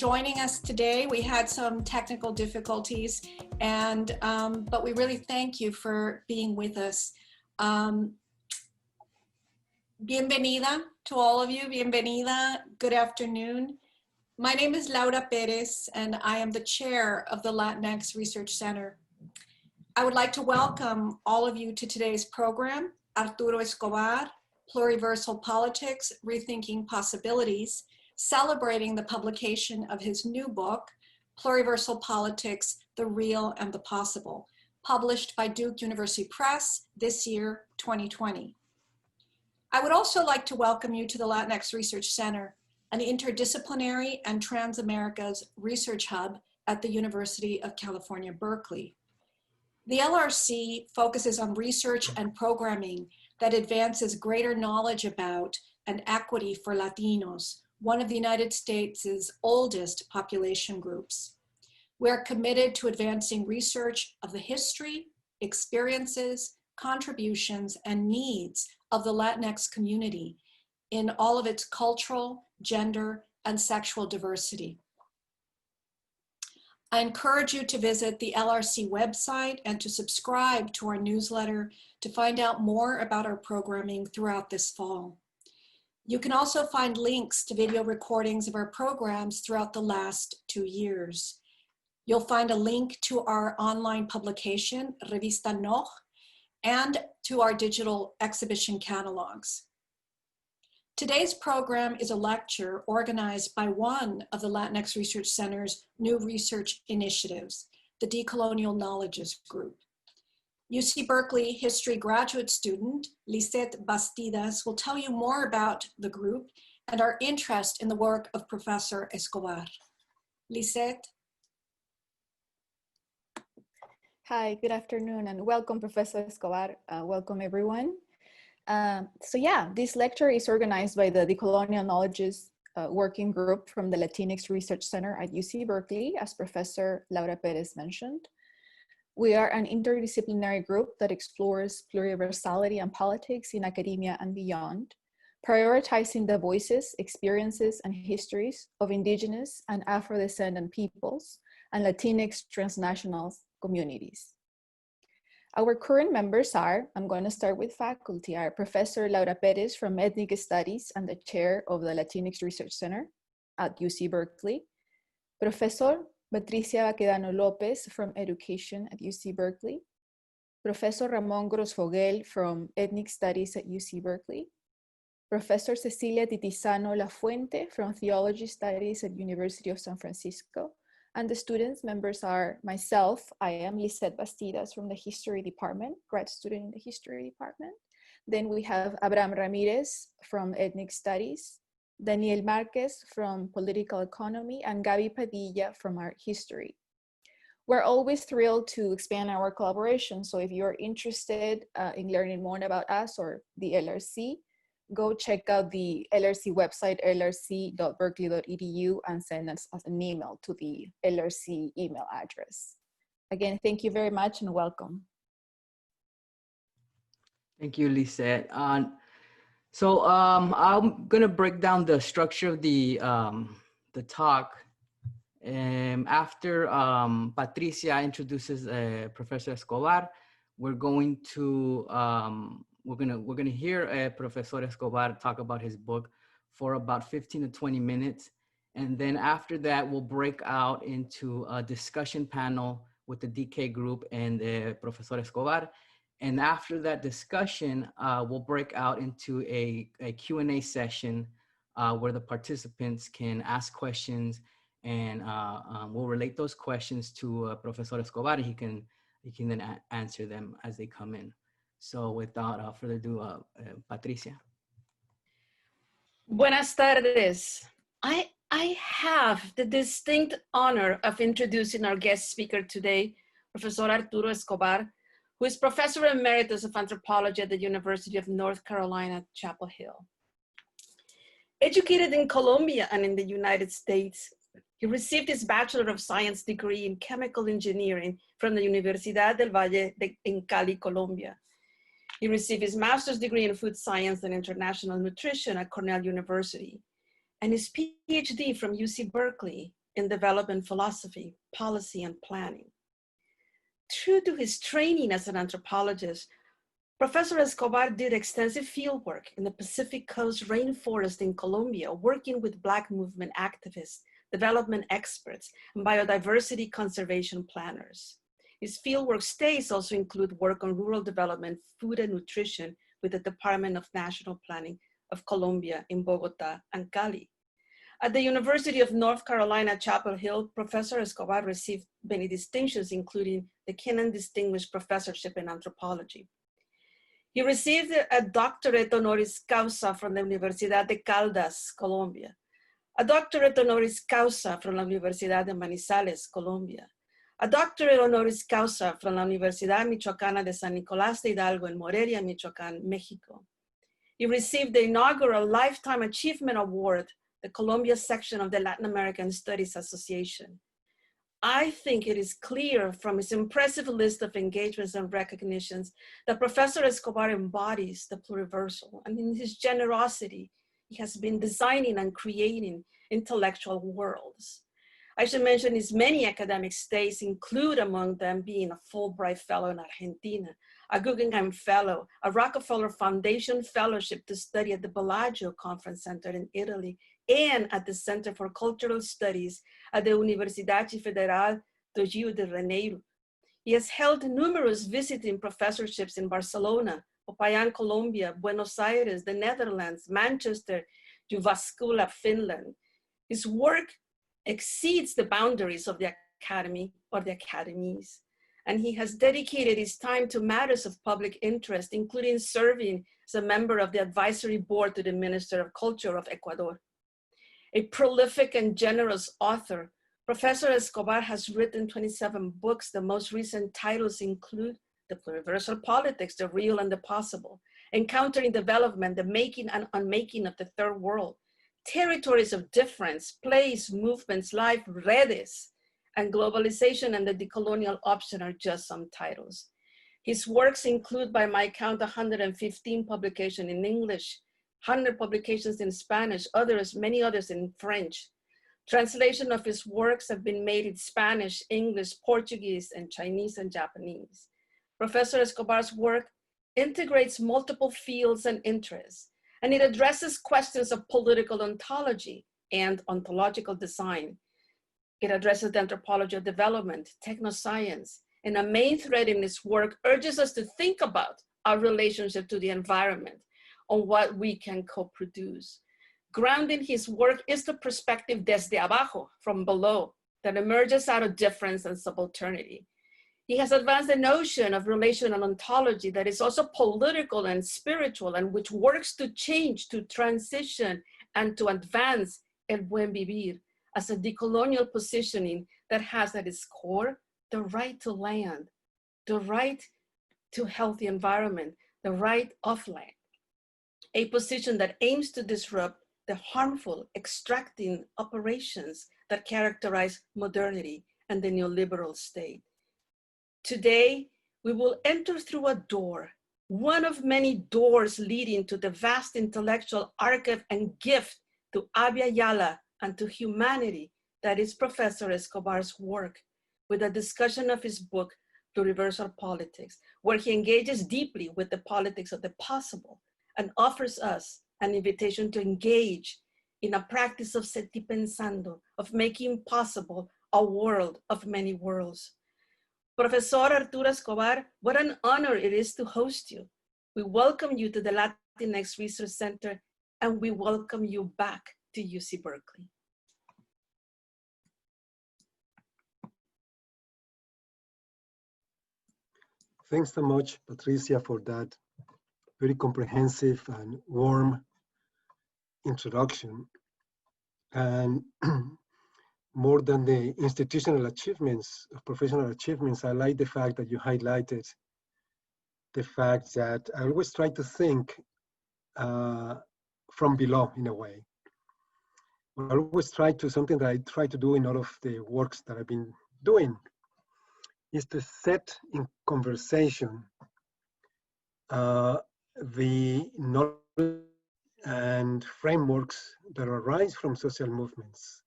joining us today. We had some technical difficulties, and but we really thank you for being with us. Bienvenida to all of you. Bienvenida. Good afternoon. My name is Laura Perez, and I am the chair of the Latinx Research Center. I would like to welcome all of you to today's program, Arturo Escobar, Pluriversal Politics, Rethinking Possibilities, celebrating the publication of his new book, Pluriversal Politics, The Real and the Possible, published by Duke University Press this year, 2020. I would also like to welcome you to the Latinx Research Center, an interdisciplinary and Trans-America's research hub at the University of California, Berkeley. The LRC focuses on research and programming that advances greater knowledge about and equity for Latinos, one of the United States' oldest population groups. We are committed to advancing research of the history, experiences, contributions, and needs of the Latinx community in all of its cultural, gender, and sexual diversity. I encourage you to visit the LRC website and to subscribe to our newsletter to find out more about our programming throughout this fall. You can also find links to video recordings of our programs throughout the last 2 years. You'll find a link to our online publication, Revista Noch, and to our digital exhibition catalogs. Today's program is a lecture organized by one of the Latinx Research Center's new research initiatives, the Decolonial Knowledges Group. UC Berkeley history graduate student, Lisette Bastidas, will tell you more about the group and our interest in the work of Professor Escobar. Lisette. Hi, good afternoon, and welcome, Professor Escobar. Welcome, everyone. This lecture is organized by the Decolonial Knowledges Working Group from the Latinx Research Center at UC Berkeley, as Professor Laura Perez mentioned. We are an interdisciplinary group that explores pluriversality and politics in academia and beyond, prioritizing the voices, experiences, and histories of indigenous and Afro-descendant peoples and Latinx transnational communities. Our current members are, I'm going to start with faculty, are Professor Laura Perez from Ethnic Studies and the chair of the Latinx Research Center at UC Berkeley, Professor Patricia Baquedano Lopez from Education at UC Berkeley, Professor Ramon Grosfogel from Ethnic Studies at UC Berkeley, Professor Cecilia Titizano Lafuente from Theology Studies at University of San Francisco, and the students members are myself, I am Lisette Bastidas from the History Department, grad student in the History Department. Then we have Abraham Ramirez from Ethnic Studies, Daniel Marquez from Political Economy, and Gaby Padilla from Art History. We're always thrilled to expand our collaboration, so if you're interested in learning more about us or the LRC, go check out the LRC website, lrc.berkeley.edu, and send us an email to the LRC email address. Again, thank you very much and welcome. Thank you, Lisette. So I'm gonna break down the structure of the talk. After Patricia introduces Professor Escobar, we're gonna hear Professor Escobar talk about his book for about 15 to 20 minutes. And then after that, we'll break out into a discussion panel with the DK group and Professor Escobar. And after that discussion, we'll break out into a Q&A session where the participants can ask questions, and we'll relate those questions to Professor Escobar, and he can then answer them as they come in. So without further ado, Patricia. Buenas tardes. I have the distinct honor of introducing our guest speaker today, Professor Arturo Escobar, who is Professor Emeritus of Anthropology at the University of North Carolina, Chapel Hill. Educated in Colombia and in the United States, he received his Bachelor of Science degree in Chemical Engineering from the Universidad del Valle in Cali, Colombia. He received his master's degree in food science and international nutrition at Cornell University, and his PhD from UC Berkeley in development philosophy, policy, and planning. True to his training as an anthropologist, Professor Escobar did extensive fieldwork in the Pacific Coast rainforest in Colombia, working with Black movement activists, development experts, and biodiversity conservation planners. His fieldwork stays also include work on rural development, food and nutrition with the Department of National Planning of Colombia in Bogota and Cali. At the University of North Carolina, Chapel Hill, Professor Escobar received many distinctions, including the Kennan Distinguished Professorship in Anthropology. He received a doctorate honoris causa from the Universidad de Caldas, Colombia, a doctorate honoris causa from la Universidad de Manizales, Colombia, a doctorate honoris causa from la Universidad Michoacana de San Nicolás de Hidalgo in Morelia, Michoacán, Mexico. He received the inaugural Lifetime Achievement Award, the Colombia section of the Latin American Studies Association. I think it is clear from his impressive list of engagements and recognitions that Professor Escobar embodies the pluriversal, and in his generosity, he has been designing and creating intellectual worlds. I should mention his many academic stays include among them being a Fulbright Fellow in Argentina, a Guggenheim Fellow, a Rockefeller Foundation Fellowship to study at the Bellagio Conference Center in Italy, and at the Center for Cultural Studies at the Universidade Federal do Rio de Janeiro. He has held numerous visiting professorships in Barcelona, Popayán, Colombia, Buenos Aires, the Netherlands, Manchester, Jyväskylä, Finland. His work exceeds the boundaries of the academy or the academies, and he has dedicated his time to matters of public interest, including serving as a member of the advisory board to the Minister of Culture of Ecuador. A prolific and generous author, Professor Escobar has written 27 books. The most recent titles include The Pluriversal Politics, The Real and the Possible, Encountering Development, The Making and Unmaking of the Third World, Territories of Difference, Place, Movements, Life, Redes, and Globalization and the Decolonial Option are just some titles. His works include, by my count, 115 publications in English, 100 publications in Spanish, many others in French. Translation of his works have been made in Spanish, English, Portuguese, and Chinese and Japanese. Professor Escobar's work integrates multiple fields and interests, and it addresses questions of political ontology and ontological design. It addresses the anthropology of development, technoscience, and a main thread in his work urges us to think about our relationship to the environment, on what we can co-produce. Grounding his work is the perspective desde abajo, from below, that emerges out of difference and subalternity. He has advanced the notion of relational ontology that is also political and spiritual, and which works to change, to transition, and to advance el buen vivir as a decolonial positioning that has at its core the right to land, the right to healthy environment, the right of land. A position that aims to disrupt the harmful extracting operations that characterize modernity and the neoliberal state. Today, we will enter through a door, one of many doors leading to the vast intellectual archive and gift to Abya Yala and to humanity that is Professor Escobar's work, with a discussion of his book, Pluriversal Politics, where he engages deeply with the politics of the possible and offers us an invitation to engage in a practice of sentipensando, of making possible a world of many worlds. Professor Arturo Escobar, what an honor it is to host you. We welcome you to the Latinx Research Center, and we welcome you back to UC Berkeley. Thanks so much, Patricia, for that very comprehensive and warm introduction. And more than the institutional achievements, professional achievements, I like the fact that you highlighted the fact that I always try to think from below, in a way. I always try to, something that I try to do in all of the works that I've been doing, is to set in conversation the knowledge and frameworks that arise from social movements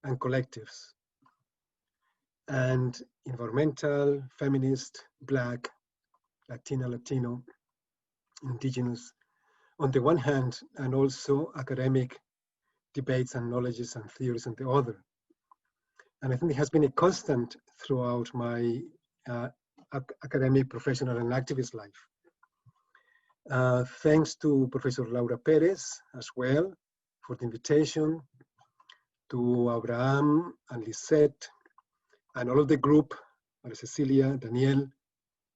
and collectives, and environmental, feminist, Black, Latina, Latino, indigenous, on the one hand, and also academic debates and knowledges and theories on the other. And I think it has been a constant throughout my academic, professional, and activist life. Thanks to Professor Laura Perez as well for the invitation, to Abraham and Lisette, and all of the group, Maria Cecilia, Daniel,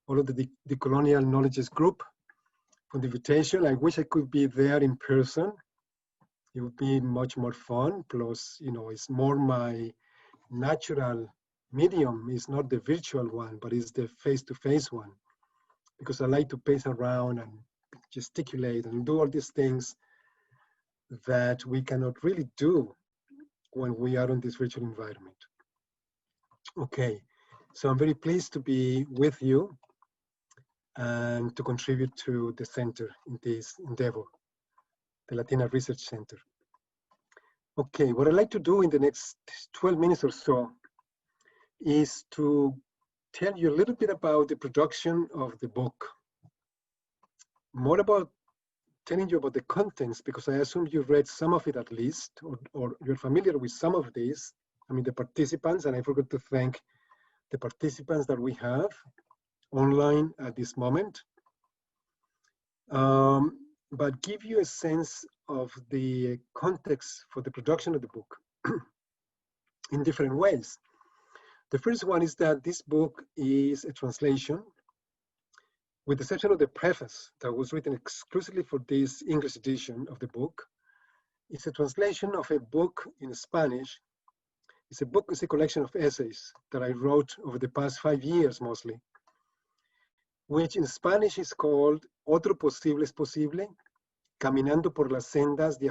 all of the Decolonial Knowledges group for the invitation. I wish I could be there in person. It would be much more fun. Plus, you know, it's more my natural medium. It's not the virtual one, but it's the face-to-face one. Because I like to pace around and gesticulate and do all these things that we cannot really do when we are in this virtual environment. Okay, so I'm very pleased to be with you and to contribute to the center in this endeavor, the Latina Research Center. Okay, what I'd like to do in the next 12 minutes or so is to tell you a little bit about the production of the book. More about telling you about the contents, because I assume you read some of it at least, or you're familiar with some of these. I mean, the participants, and I forgot to thank the participants that we have online at this moment. But give you a sense of the context for the production of the book in different ways. The first one is that this book is a translation, with the exception of the preface that was written exclusively for this English edition of the book. It's a translation of a book in Spanish. It's a collection of essays that I wrote over the past 5 years mostly, which in Spanish is called Otro Posible es Posible, Caminando por las sendas de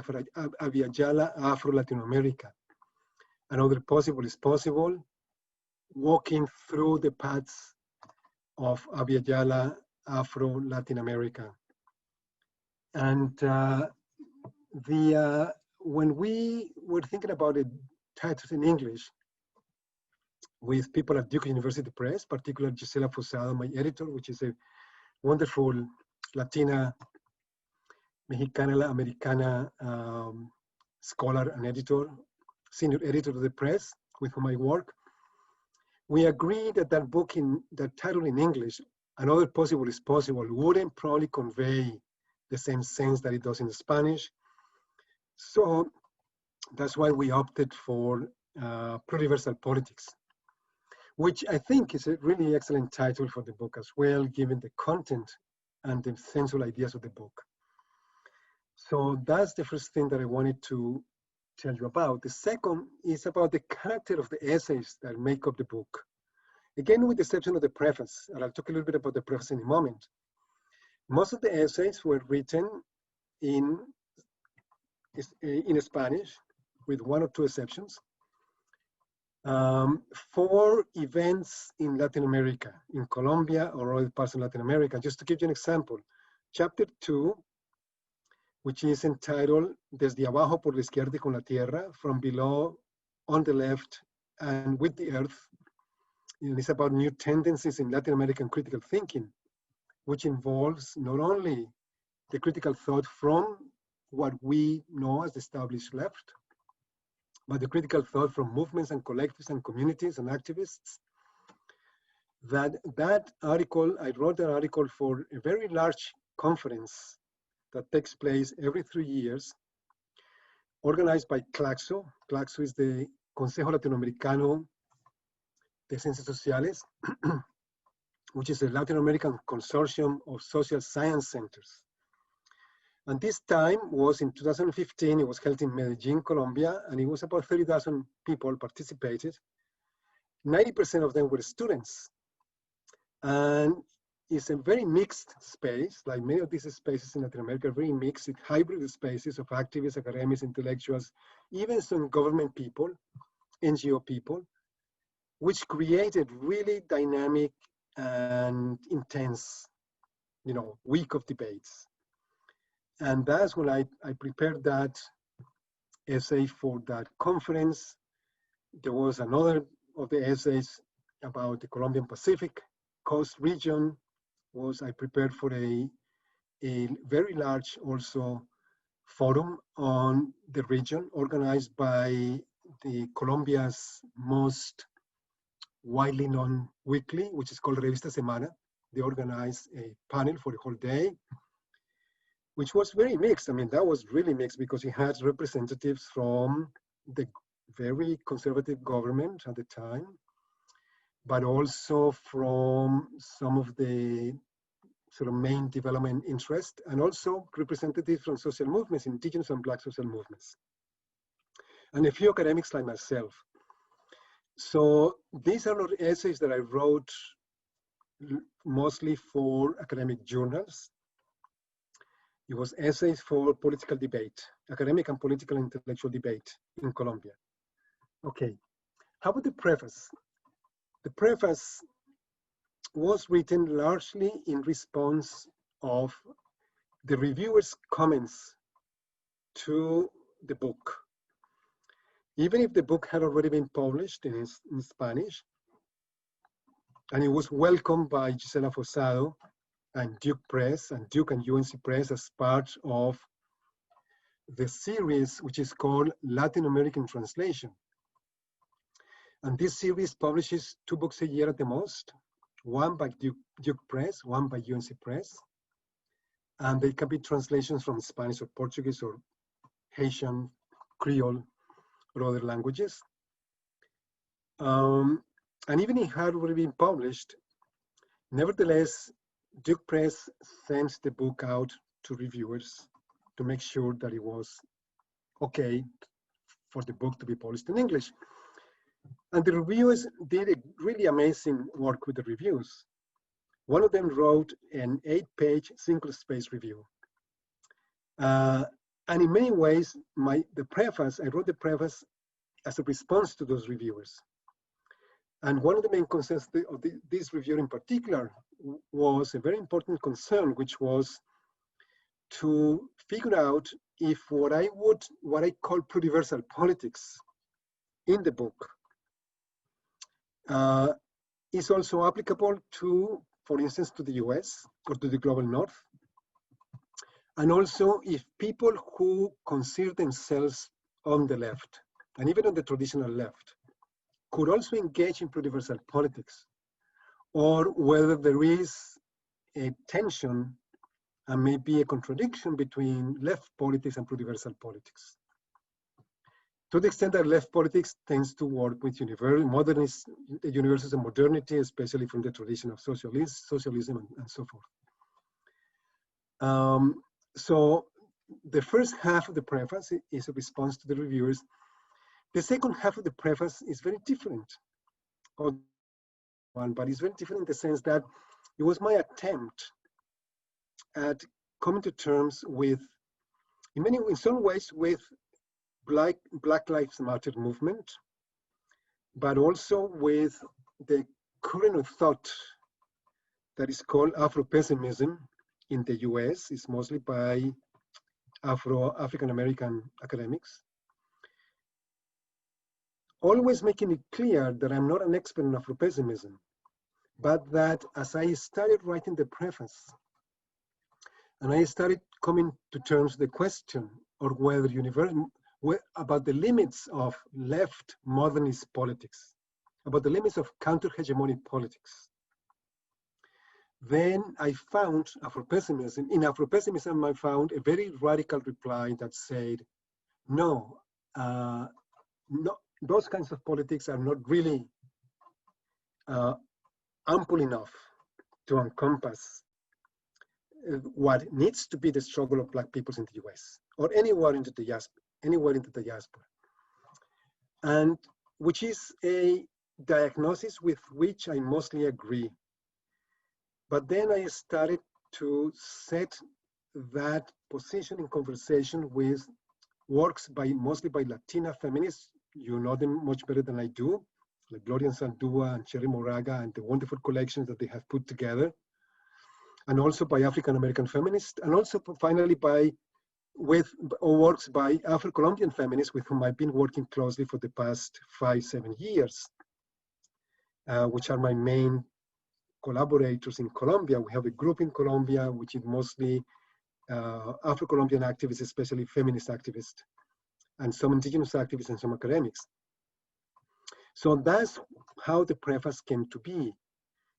Aviala Afro-Latinoamérica. Another possible is possible, walking through the paths of Aviala Afro-Latin America. And when we were thinking about it, titles in English with people at Duke University Press, particularly Gisela Fusado, my editor, which is a wonderful Latina, Mexicana, Americana scholar and editor, senior editor of the press with whom I work. We agreed that that book, that title in English, Another Possible is Possible, wouldn't probably convey the same sense that it does in Spanish. So that's why we opted for Pluriversal Politics, which I think is a really excellent title for the book as well, given the content and the central ideas of the book. So that's the first thing that I wanted to tell you about. The second is about the character of the essays that make up the book. Again, with the exception of the preface, and I'll talk a little bit about the preface in a moment. Most of the essays were written in Spanish, with 1 or 2 exceptions, for events in Latin America, in Colombia or other parts of Latin America. Just to give you an example, chapter 2, which is entitled Desde abajo por la izquierda y con la tierra, from below, on the left, and with the earth. And it's about new tendencies in Latin American critical thinking, which involves not only the critical thought from what we know as the established left, but the critical thought from movements and collectives and communities and activists. That article, I wrote that article for a very large conference that takes place every 3 years, organized by CLACSO. CLACSO is the Consejo Latinoamericano de Ciencias Sociales, which is a Latin American consortium of social science centers. And this time was in 2015, it was held in Medellin, Colombia, and it was about 30,000 people participated. 90% of them were students. And it's a very mixed space, like many of these spaces in Latin America, very mixed, hybrid spaces of activists, academics, intellectuals, even some government people, NGO people, which created really dynamic and intense, week of debates. And that's when I prepared that essay for that conference. there was another of the essays about the Colombian Pacific coast region. I prepared for a very large also forum on the region organized by the Colombia's most widely known weekly, which is called Revista Semana. They organized a panel for the whole day, which was very mixed. I mean, that was really mixed because it had representatives from the very conservative government at the time, but also from some of the sort of main development interest, and also representatives from social movements, indigenous and Black social movements, and a few academics like myself. So these are not essays that I wrote mostly for academic journals. It was essays for political debate, academic and political intellectual debate in Colombia. Okay, how about the preface? The preface was written largely in response of the reviewers' comments to the book. Even if the book had already been published in Spanish, and it was welcomed by Gisela Fosado and Duke Press and Duke and UNC Press as part of the series, which is called Latin American Translation. And this series publishes 2 books a year at the most, one by Duke Press, one by UNC Press. And they can be translations from Spanish or Portuguese or Haitian, Creole, or other languages. And even if it had already been published, nevertheless, Duke Press sends the book out to reviewers to make sure that it was okay for the book to be published in English. And the reviewers did a really amazing work with the reviews. One of them wrote an 8-page single-space review. And in many ways, I wrote the preface as a response to those reviewers. And one of the main concerns of this review in particular was a very important concern, which was to figure out if what I call pluriversal politics in the book is also applicable to, for instance, to the US or to the global North. And also if people who consider themselves on the left, and even on the traditional left, could also engage in pluriversal politics, or whether there is a tension and maybe a contradiction between left politics and pluriversal politics. To the extent that left politics tends to work with modernist universals and modernity, especially from the tradition of socialism and so forth. So the first half of the preface is a response to the reviewers. The second half of the preface is very different, but it's very different in the sense that it was my attempt at coming to terms with, in some ways, with Black Lives Matter movement, but also with the current of thought that is called Afro-pessimism in the US. It's mostly by African American academics. Always making it clear that I'm not an expert in Afro-pessimism, but that as I started writing the preface, and I started coming to terms with the question or about the limits of left modernist politics, about the limits of counter-hegemonic politics, then I found Afro-pessimism. In Afro-pessimism, I found a very radical reply that said, no, those kinds of politics are not really ample enough to encompass what needs to be the struggle of Black peoples in the US or anywhere in the diaspora. And which is a diagnosis with which I mostly agree. But then I started to set that position in conversation with works mostly by Latina feminists. You know them much better than I do, like Gloria Saldúa and Cherry Moraga and the wonderful collections that they have put together. And also by African American feminists, and also finally by or works by Afro-Colombian feminists with whom I've been working closely for the past 5-7 years, which are my main collaborators in Colombia. We have a group in Colombia, which is mostly Afro-Colombian activists, especially feminist activists, and some indigenous activists and some academics. So that's how the preface came to be.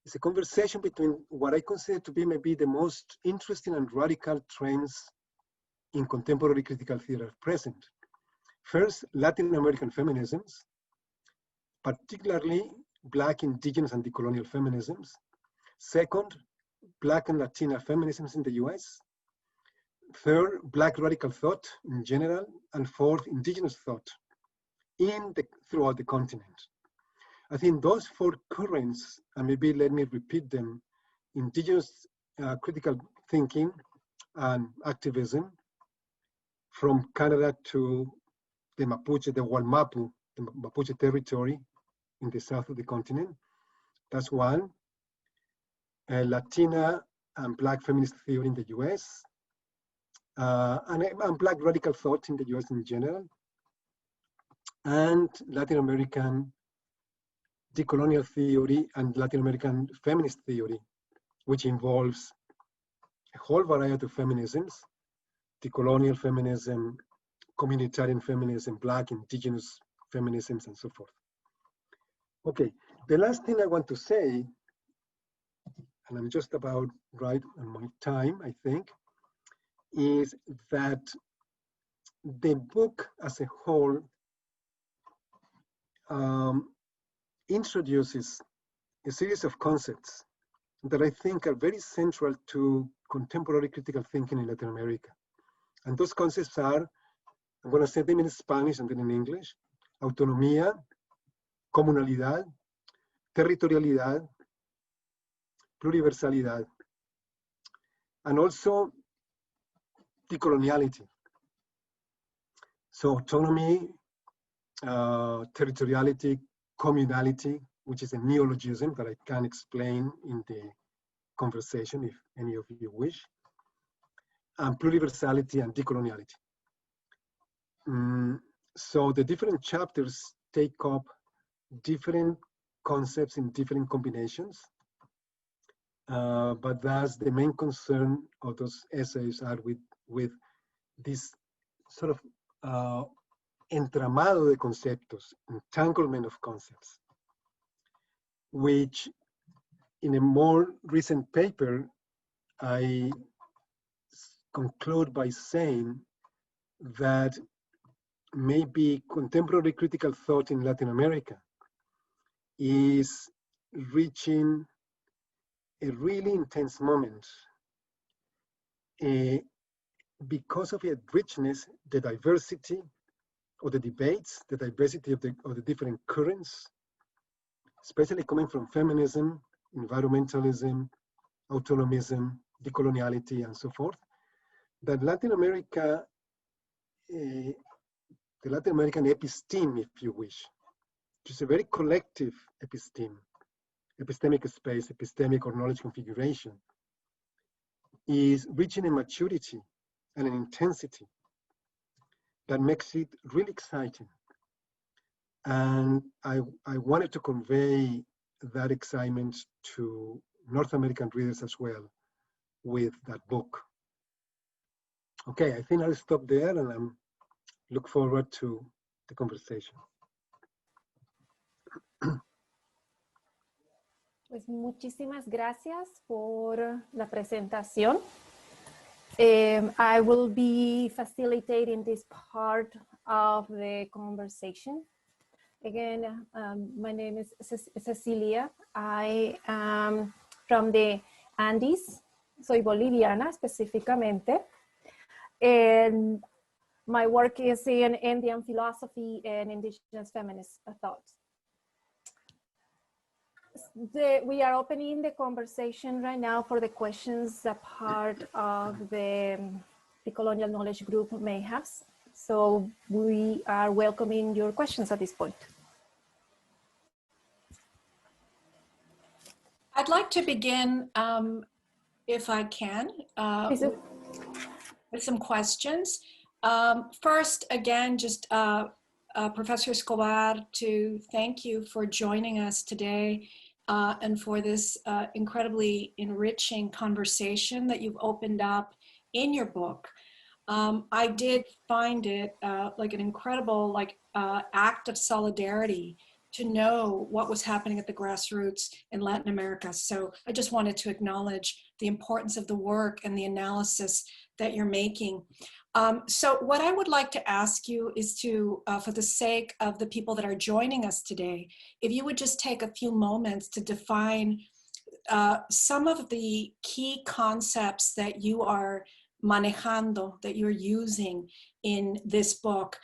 It's a conversation between what I consider to be maybe the most interesting and radical trends in contemporary critical theory at present. First, Latin American feminisms, particularly Black, indigenous, and decolonial feminisms. Second, Black and Latina feminisms in the US. Third, Black radical thought in general. And fourth, indigenous thought throughout the continent. I think those four currents, and maybe let me repeat them: indigenous critical thinking and activism, from Canada to the Mapuche, the Wallmapu, the Mapuche territory in the south of the continent. That's one. Latina and Black feminist theory in the US, and Black radical thought in the US in general, and Latin American decolonial theory and Latin American feminist theory, which involves a whole variety of feminisms: decolonial feminism, communitarian feminism, Black, indigenous feminisms, and so forth. Okay, the last thing I want to say, and I'm just about right on my time, I think, is that the book as a whole introduces a series of concepts that I think are very central to contemporary critical thinking in Latin America. And those concepts are, I'm going to say them in Spanish and then in English: autonomía, comunalidad, territorialidad, pluriversalidad, and also decoloniality. So autonomy, territoriality, communality, which is a neologism that I can explain in the conversation if any of you wish, and pluriversality and decoloniality. So the different chapters take up different concepts in different combinations, but that's the main concern of those essays are with this sort of entramado de conceptos, entanglement of concepts, which in a more recent paper, I conclude by saying that maybe contemporary critical thought in Latin America is reaching a really intense moment because of its richness, the diversity of the debates, the diversity of the different currents, especially coming from feminism, environmentalism, autonomism, decoloniality, and so forth, that Latin America, the Latin American episteme, if you wish, which is a very collective episteme, epistemic space, epistemic or knowledge configuration, is reaching a maturity and an intensity that makes it really exciting. And I wanted to convey that excitement to North American readers as well with that book. Okay, I think I'll stop there and I'm look forward to the conversation. Pues muchísimas gracias por la presentación. I will be facilitating this part of the conversation. Again, my name is Cecilia. I am from the Andes. Soy boliviana específicamente. And my work is in Indian philosophy and indigenous feminist thought. We are opening the conversation right now for the questions that part of the Decolonial Knowledge Group may have. So we are welcoming your questions at this point. I'd like to begin, if I can, with some questions. First, again, just Professor Escobar, to thank you for joining us today and for this incredibly enriching conversation that you've opened up in your book. I did find it like an incredible act of solidarity to know what was happening at the grassroots in Latin America. So I just wanted to acknowledge the importance of the work and the analysis that you're making. So what I would like to ask you is to, for the sake of the people that are joining us today, if you would just take a few moments to define some of the key concepts that you are manejando, that you're using in this book.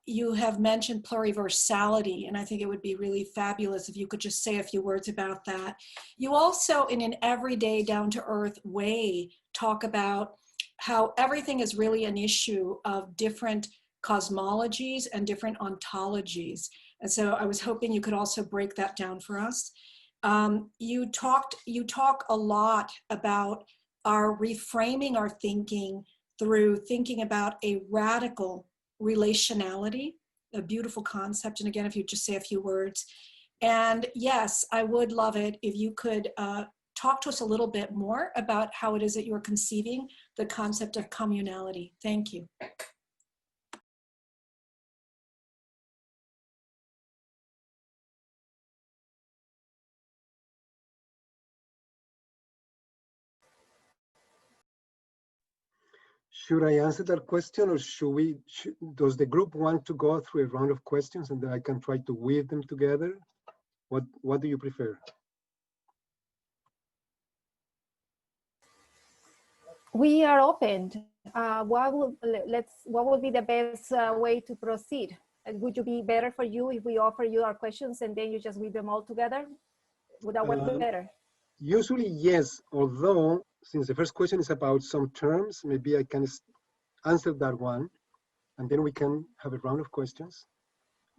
You have mentioned pluriversality, and I think it would be really fabulous if you could just say a few words about that. You also, in an everyday, down-to-earth way, talk about how everything is really an issue of different cosmologies and different ontologies. And so I was hoping you could also break that down for us. You talk a lot about our reframing our thinking through thinking about a radical relationality, a beautiful concept. And again, if you just say a few words. And yes, I would love it if you could talk to us a little bit more about how it is that you're conceiving the concept of communality. Thank you. Should I answer that question, or does the group want to go through a round of questions and then I can try to weave them together? What do you prefer? We are open. What would be the best way to proceed? Would it be better for you if we offer you our questions and then you just weave them all together? Would that work better? Usually, yes, although since the first question is about some terms, maybe I can answer that one, and then we can have a round of questions.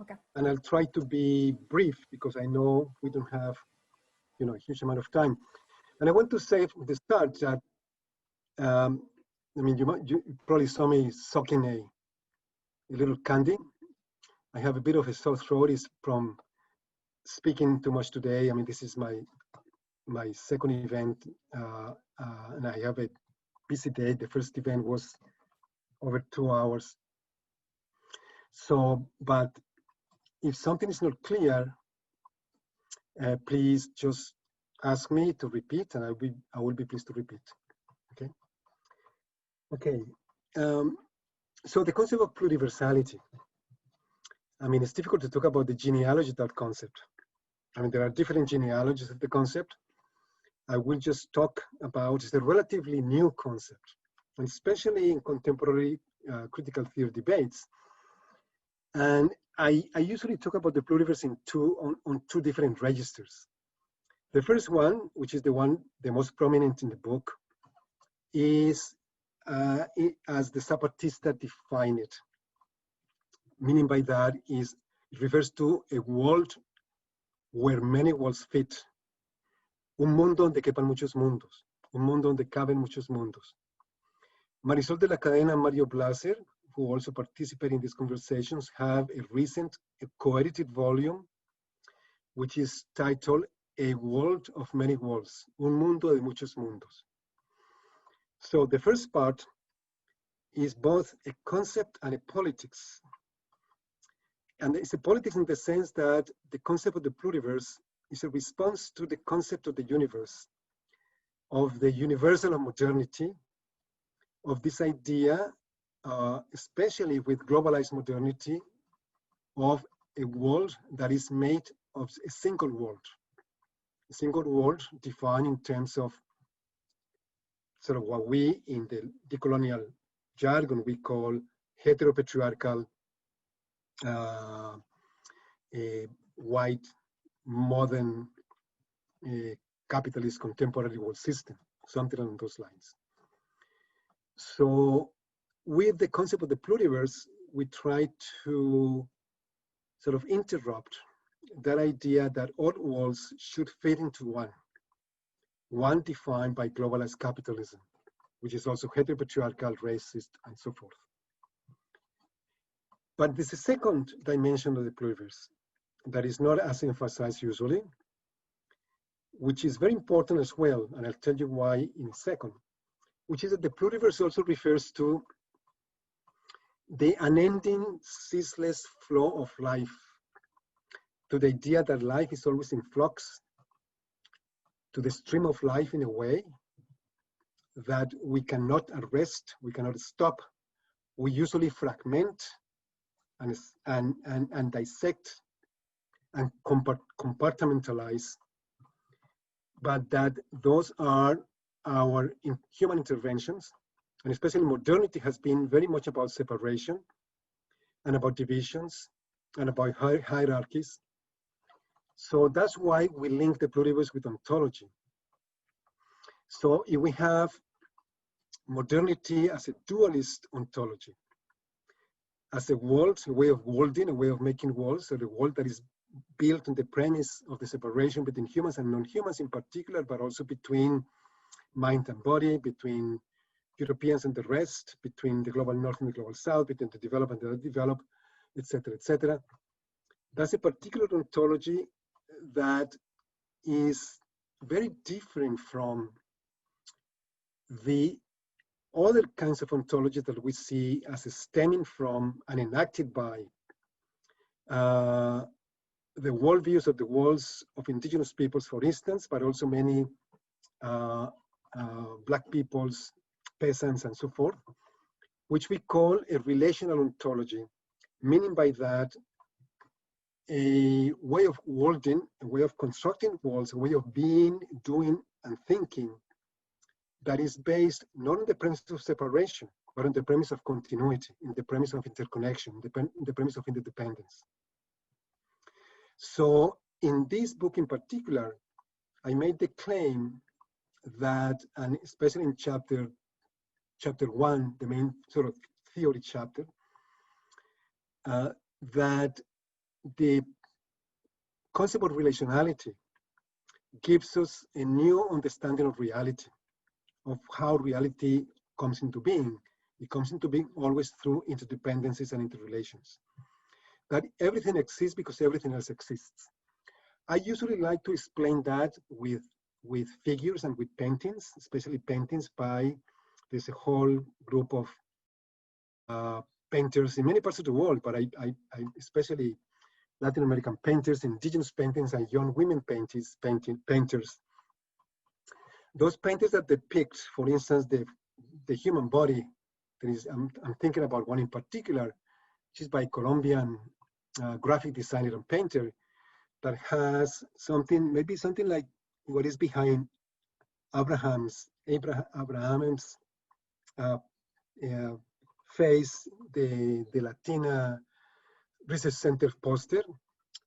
Okay. And I'll try to be brief because I know we don't have, a huge amount of time. And I want to say from the start that, you probably saw me sucking a little candy. I have a bit of a sore throat. It's from speaking too much today. I mean, this is my second event, and I have a busy day. The first event was over 2 hours. So, but if something is not clear, please just ask me to repeat, and I will be pleased to repeat. Okay. Okay. So the concept of pluriversality. I mean, it's difficult to talk about the genealogy of that concept. I mean, there are different genealogies of the concept. I will just talk about it's a relatively new concept, and especially in contemporary critical theory debates. And I usually talk about the pluriverse on two different registers. The first one, which is the most prominent in the book, is as the Zapatista defined it. Meaning by that is it refers to a world where many worlds fit. Un mundo donde quepan muchos mundos. Un mundo donde caben muchos mundos. Marisol de la Cadena and Mario Blaser, who also participate in these conversations, have a recent co-edited volume, which is titled A World of Many Worlds, Un Mundo de Muchos Mundos. So the first part is both a concept and a politics. And it's a politics in the sense that the concept of the pluriverse is a response to the concept of the universe, of the universal of modernity, of this idea, especially with globalized modernity, of a world that is made of a single world defined in terms of sort of what we in the decolonial jargon we call heteropatriarchal, white, modern, capitalist contemporary world system, something along those lines. So with the concept of the pluriverse, we try to sort of interrupt that idea that all worlds should fit into one defined by globalized capitalism, which is also heteropatriarchal, racist, and so forth. But there's a second dimension of the pluriverse that is not as emphasized usually, which is very important as well, and I'll tell you why in a second, which is that the pluriverse also refers to the unending, ceaseless flow of life, to the idea that life is always in flux, to the stream of life in a way that we cannot arrest, we cannot stop. We usually fragment and dissect and compartmentalize, but that those are our human interventions, and especially modernity has been very much about separation and about divisions and about hierarchies. So that's why we link the pluriverse with ontology. So if we have modernity as a dualist ontology, as a world, a way of worlding, a way of making worlds, or a world that is built on the premise of the separation between humans and non-humans in particular, but also between mind and body, between Europeans and the rest, between the global north and the global south, between the developed and the undeveloped, etc., etc. That's a particular ontology that is very different from the other kinds of ontologies that we see as stemming from and enacted by the worldviews of the worlds of indigenous peoples, for instance, but also many Black peoples, peasants, and so forth, which we call a relational ontology, meaning by that a way of worlding, a way of constructing worlds, a way of being, doing, and thinking that is based not on the premise of separation, but on the premise of continuity, in the premise of interconnection, in the premise of interdependence. So in this book in particular, I made the claim that, and especially in chapter 1, the main sort of theory chapter, that the concept of relationality gives us a new understanding of reality, of how reality comes into being. It comes into being always through interdependencies and interrelations. That everything exists because everything else exists. I usually like to explain that with figures and with paintings, especially paintings by, there's a whole group of painters in many parts of the world, but I especially Latin American painters, indigenous paintings, and young women painters. Those painters that depict, for instance, the human body. There is, I'm thinking about one in particular, which is by a Colombian graphic designer and painter that has something, maybe something like what is behind Abraham's face, the Latina Research Center poster,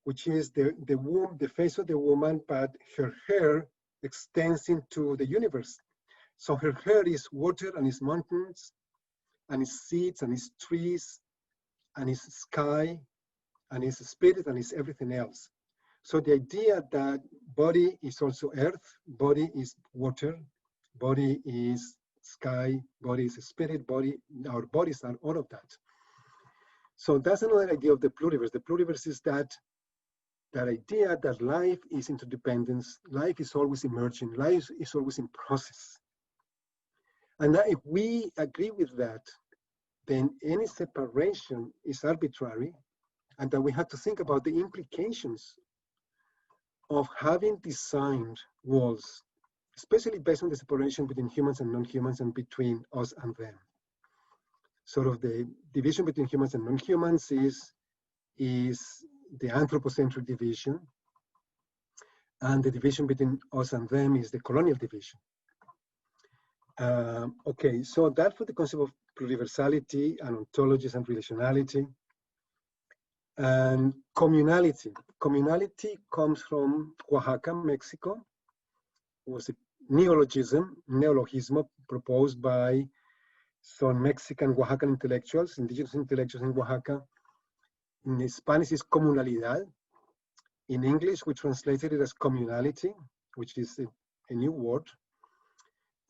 which is the face of the woman, but her hair extends into the universe. So her hair is water and is mountains and is seeds and is trees and is sky and is spirit and is everything else. So the idea that body is also earth, body is water, body is sky, body is spirit, our bodies are all of that. So that's another idea of the pluriverse. The pluriverse is that idea that life is interdependence, life is always emerging, life is always in process. And that if we agree with that, then any separation is arbitrary, and that we have to think about the implications of having designed walls, especially based on the separation between humans and non-humans and between us and them. Sort of the division between humans and non-humans is the anthropocentric division, and the division between us and them is the colonial division. Okay, so that for the concept of pluriversality and ontologies and relationality. And communality. Communality comes from Oaxaca, Mexico. It was a neologism proposed by some Mexican Oaxacan intellectuals, indigenous intellectuals in Oaxaca. In Spanish, it's comunalidad. In English, we translated it as communality, which is a new word.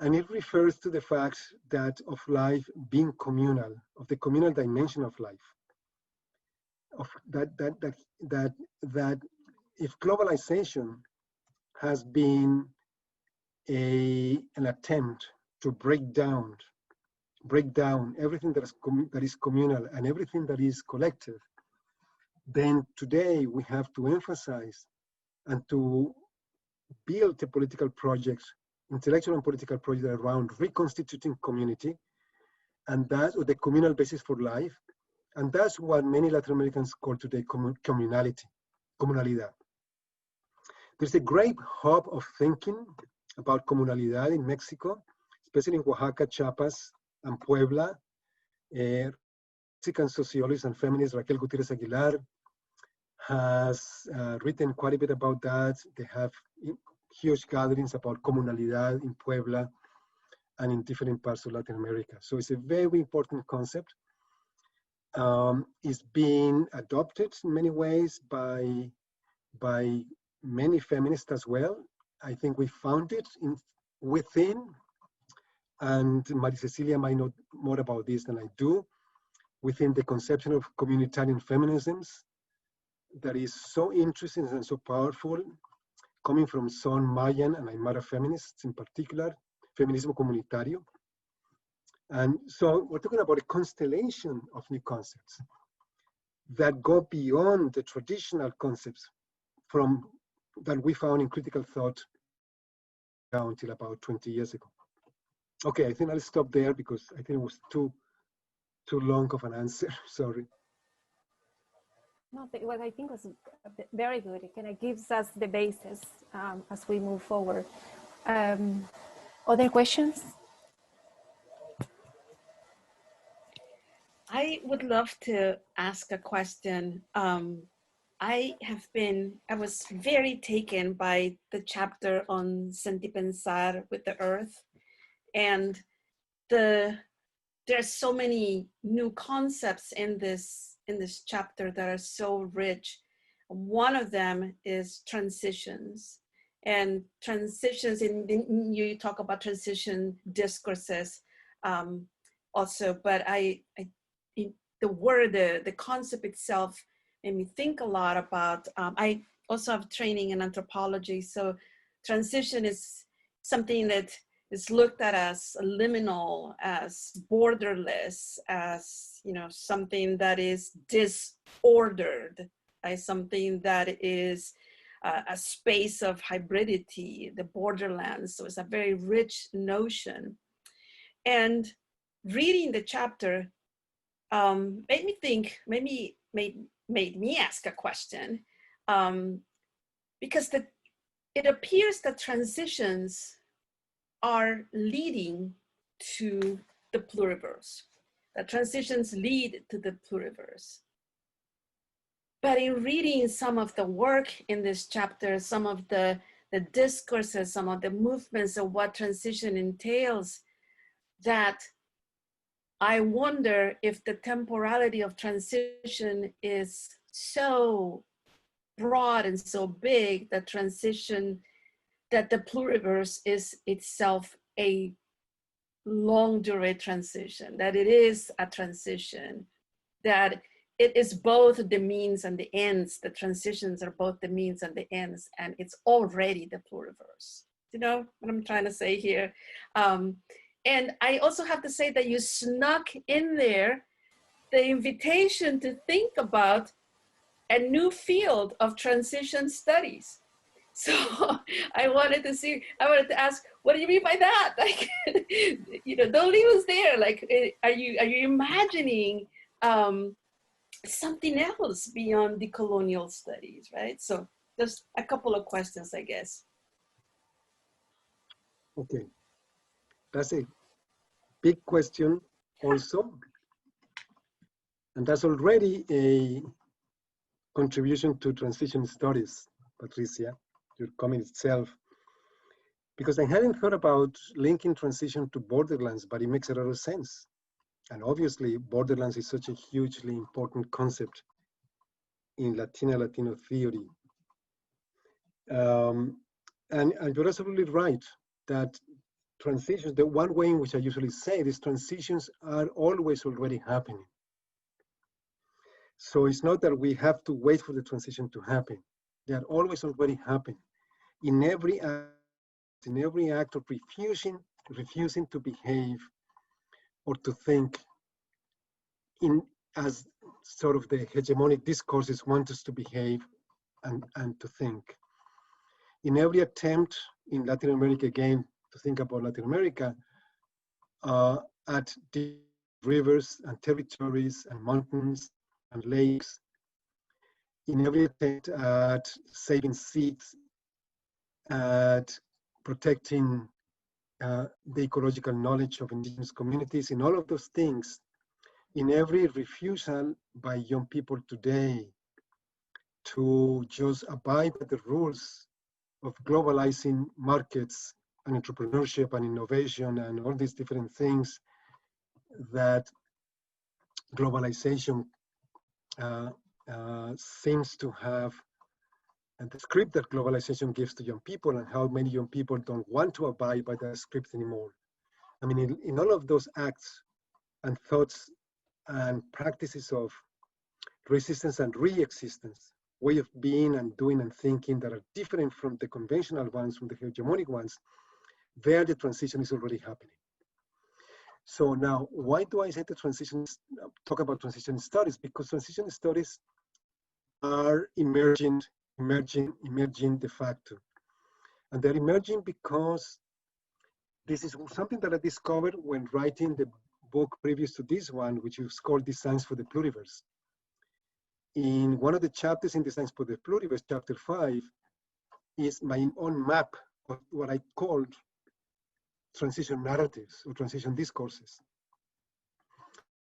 And it refers to the fact that of life being communal, of the communal dimension of life, of that if globalization has been an attempt to break down everything that is communal and everything that is collective, then today we have to emphasize and to build a political project, intellectual and political project around reconstituting community, and that's the communal basis for life. And that's what many Latin Americans call today communalidad. There's a great hub of thinking about communalidad in Mexico, especially in Oaxaca, Chiapas, and Puebla. Mexican sociologist and feminist Raquel Gutierrez Aguilar has written quite a bit about that. They have huge gatherings about communalidad in Puebla and in different parts of Latin America. So it's a very important concept. It's being adopted in many ways by many feminists as well. I think we found it within, and Maria Cecilia might know more about this than I do, within the conception of communitarian feminisms that is so interesting and so powerful, coming from Son Mayan and Aymara feminists in particular, feminismo comunitario. And so we're talking about a constellation of new concepts that go beyond the traditional concepts that we found in critical thought until about 20 years ago. Okay, I think I'll stop there because I think it was too long of an answer. Sorry. No, what I think was very good. It kind of gives us the basis as we move forward. Other questions? I would love to ask a question. I was very taken by the chapter on sentir pensar with the earth, and there's so many new concepts in this chapter that are so rich. One of them is transitions, and transitions. You talk about transition discourses also, but the concept itself made me think a lot about, I also have training in anthropology, so transition is something that is looked at as liminal, as borderless, as something that is disordered, as something that is a space of hybridity, the borderlands. So it's a very rich notion. And reading the chapter made me think, made me ask a question, because it appears that transitions are leading to the pluriverse, that transitions lead to the pluriverse. But in reading some of the work in this chapter, some of the discourses, some of the movements of what transition entails, that I wonder if the temporality of transition is so broad and so big that the pluriverse is itself a long-duration transition, that it is a transition, that it is both the means and the ends. The transitions are both the means and the ends, and it's already the pluriverse. You know what I'm trying to say here? And I also have to say that you snuck in there the invitation to think about a new field of transition studies. So I wanted to ask, what do you mean by that? Like, don't leave us there. Like, are you imagining something else beyond decolonial studies, right? So just a couple of questions, I guess. Okay, that's a big question also. And that's already a contribution to transition studies, Patricia, your comment itself. Because I hadn't thought about linking transition to borderlands, but it makes a lot of sense. And obviously, borderlands is such a hugely important concept in Latino theory. And you're absolutely right that transitions, the one way in which I usually say these transitions are always already happening. So it's not that we have to wait for the transition to happen. They are always already happening. In every act of refusing to behave or to think as sort of the hegemonic discourses want us to behave and to think. In every attempt in Latin America, again, to think about Latin America, at the rivers and territories and mountains and lakes, in every attempt at saving seeds, at protecting the ecological knowledge of indigenous communities, in all of those things, in every refusal by young people today to just abide by the rules of globalizing markets and entrepreneurship and innovation and all these different things that globalization seems to have, and the script that globalization gives to young people, and how many young people don't want to abide by that script anymore. I mean, in all of those acts and thoughts and practices of resistance and re-existence, way of being and doing and thinking that are different from the conventional ones, from the hegemonic ones, there the transition is already happening. So now, why do I say the transition, talk about transition studies? Because transition studies are emerging de facto. And they're emerging because this is something that I discovered when writing the book previous to this one, which is called Designs for the Pluriverse. In one of the chapters in Designs for the Pluriverse, chapter 5, is my own map of what I called transition narratives or transition discourses.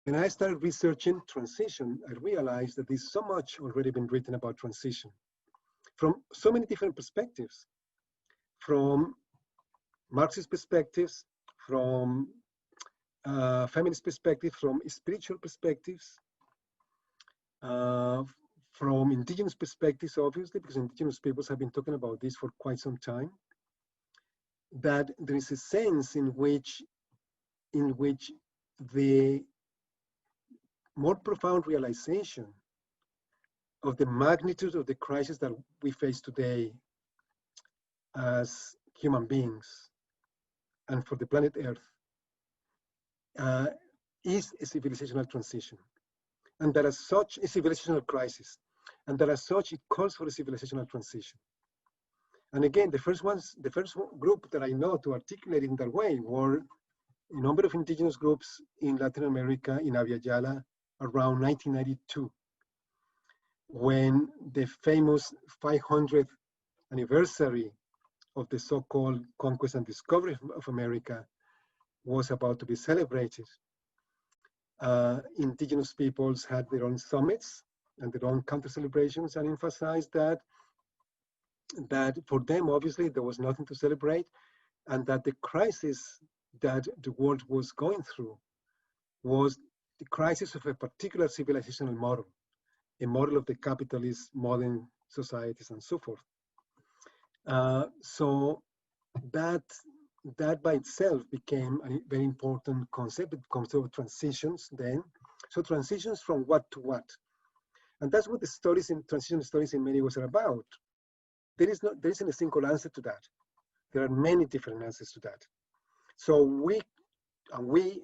When I started researching transition, I realized that there's so much already been written about transition from so many different perspectives, from Marxist perspectives, from feminist perspectives, from spiritual perspectives, from indigenous perspectives, obviously, because indigenous peoples have been talking about this for quite some time, that there is a sense in which the more profound realization of the magnitude of the crisis that we face today as human beings and for the planet Earth is a civilizational transition. And that as such, a civilizational crisis. And that as such, it calls for a civilizational transition. And again, the first group that I know to articulate in that way were a number of indigenous groups in Latin America, in Abya Yala, around 1992, when the famous 500th anniversary of the so-called conquest and discovery of America was about to be celebrated. Indigenous peoples had their own summits and their own counter celebrations, and emphasized that for them, obviously, there was nothing to celebrate, and that the crisis that the world was going through was the crisis of a particular civilizational model, a model of the capitalist modern societies and so forth. So that by itself became a very important concept. It comes to transitions then. So transitions from what to what? And that's what the studies in transition studies in many ways are about. There isn't a single answer to that. There are many different answers to that. So we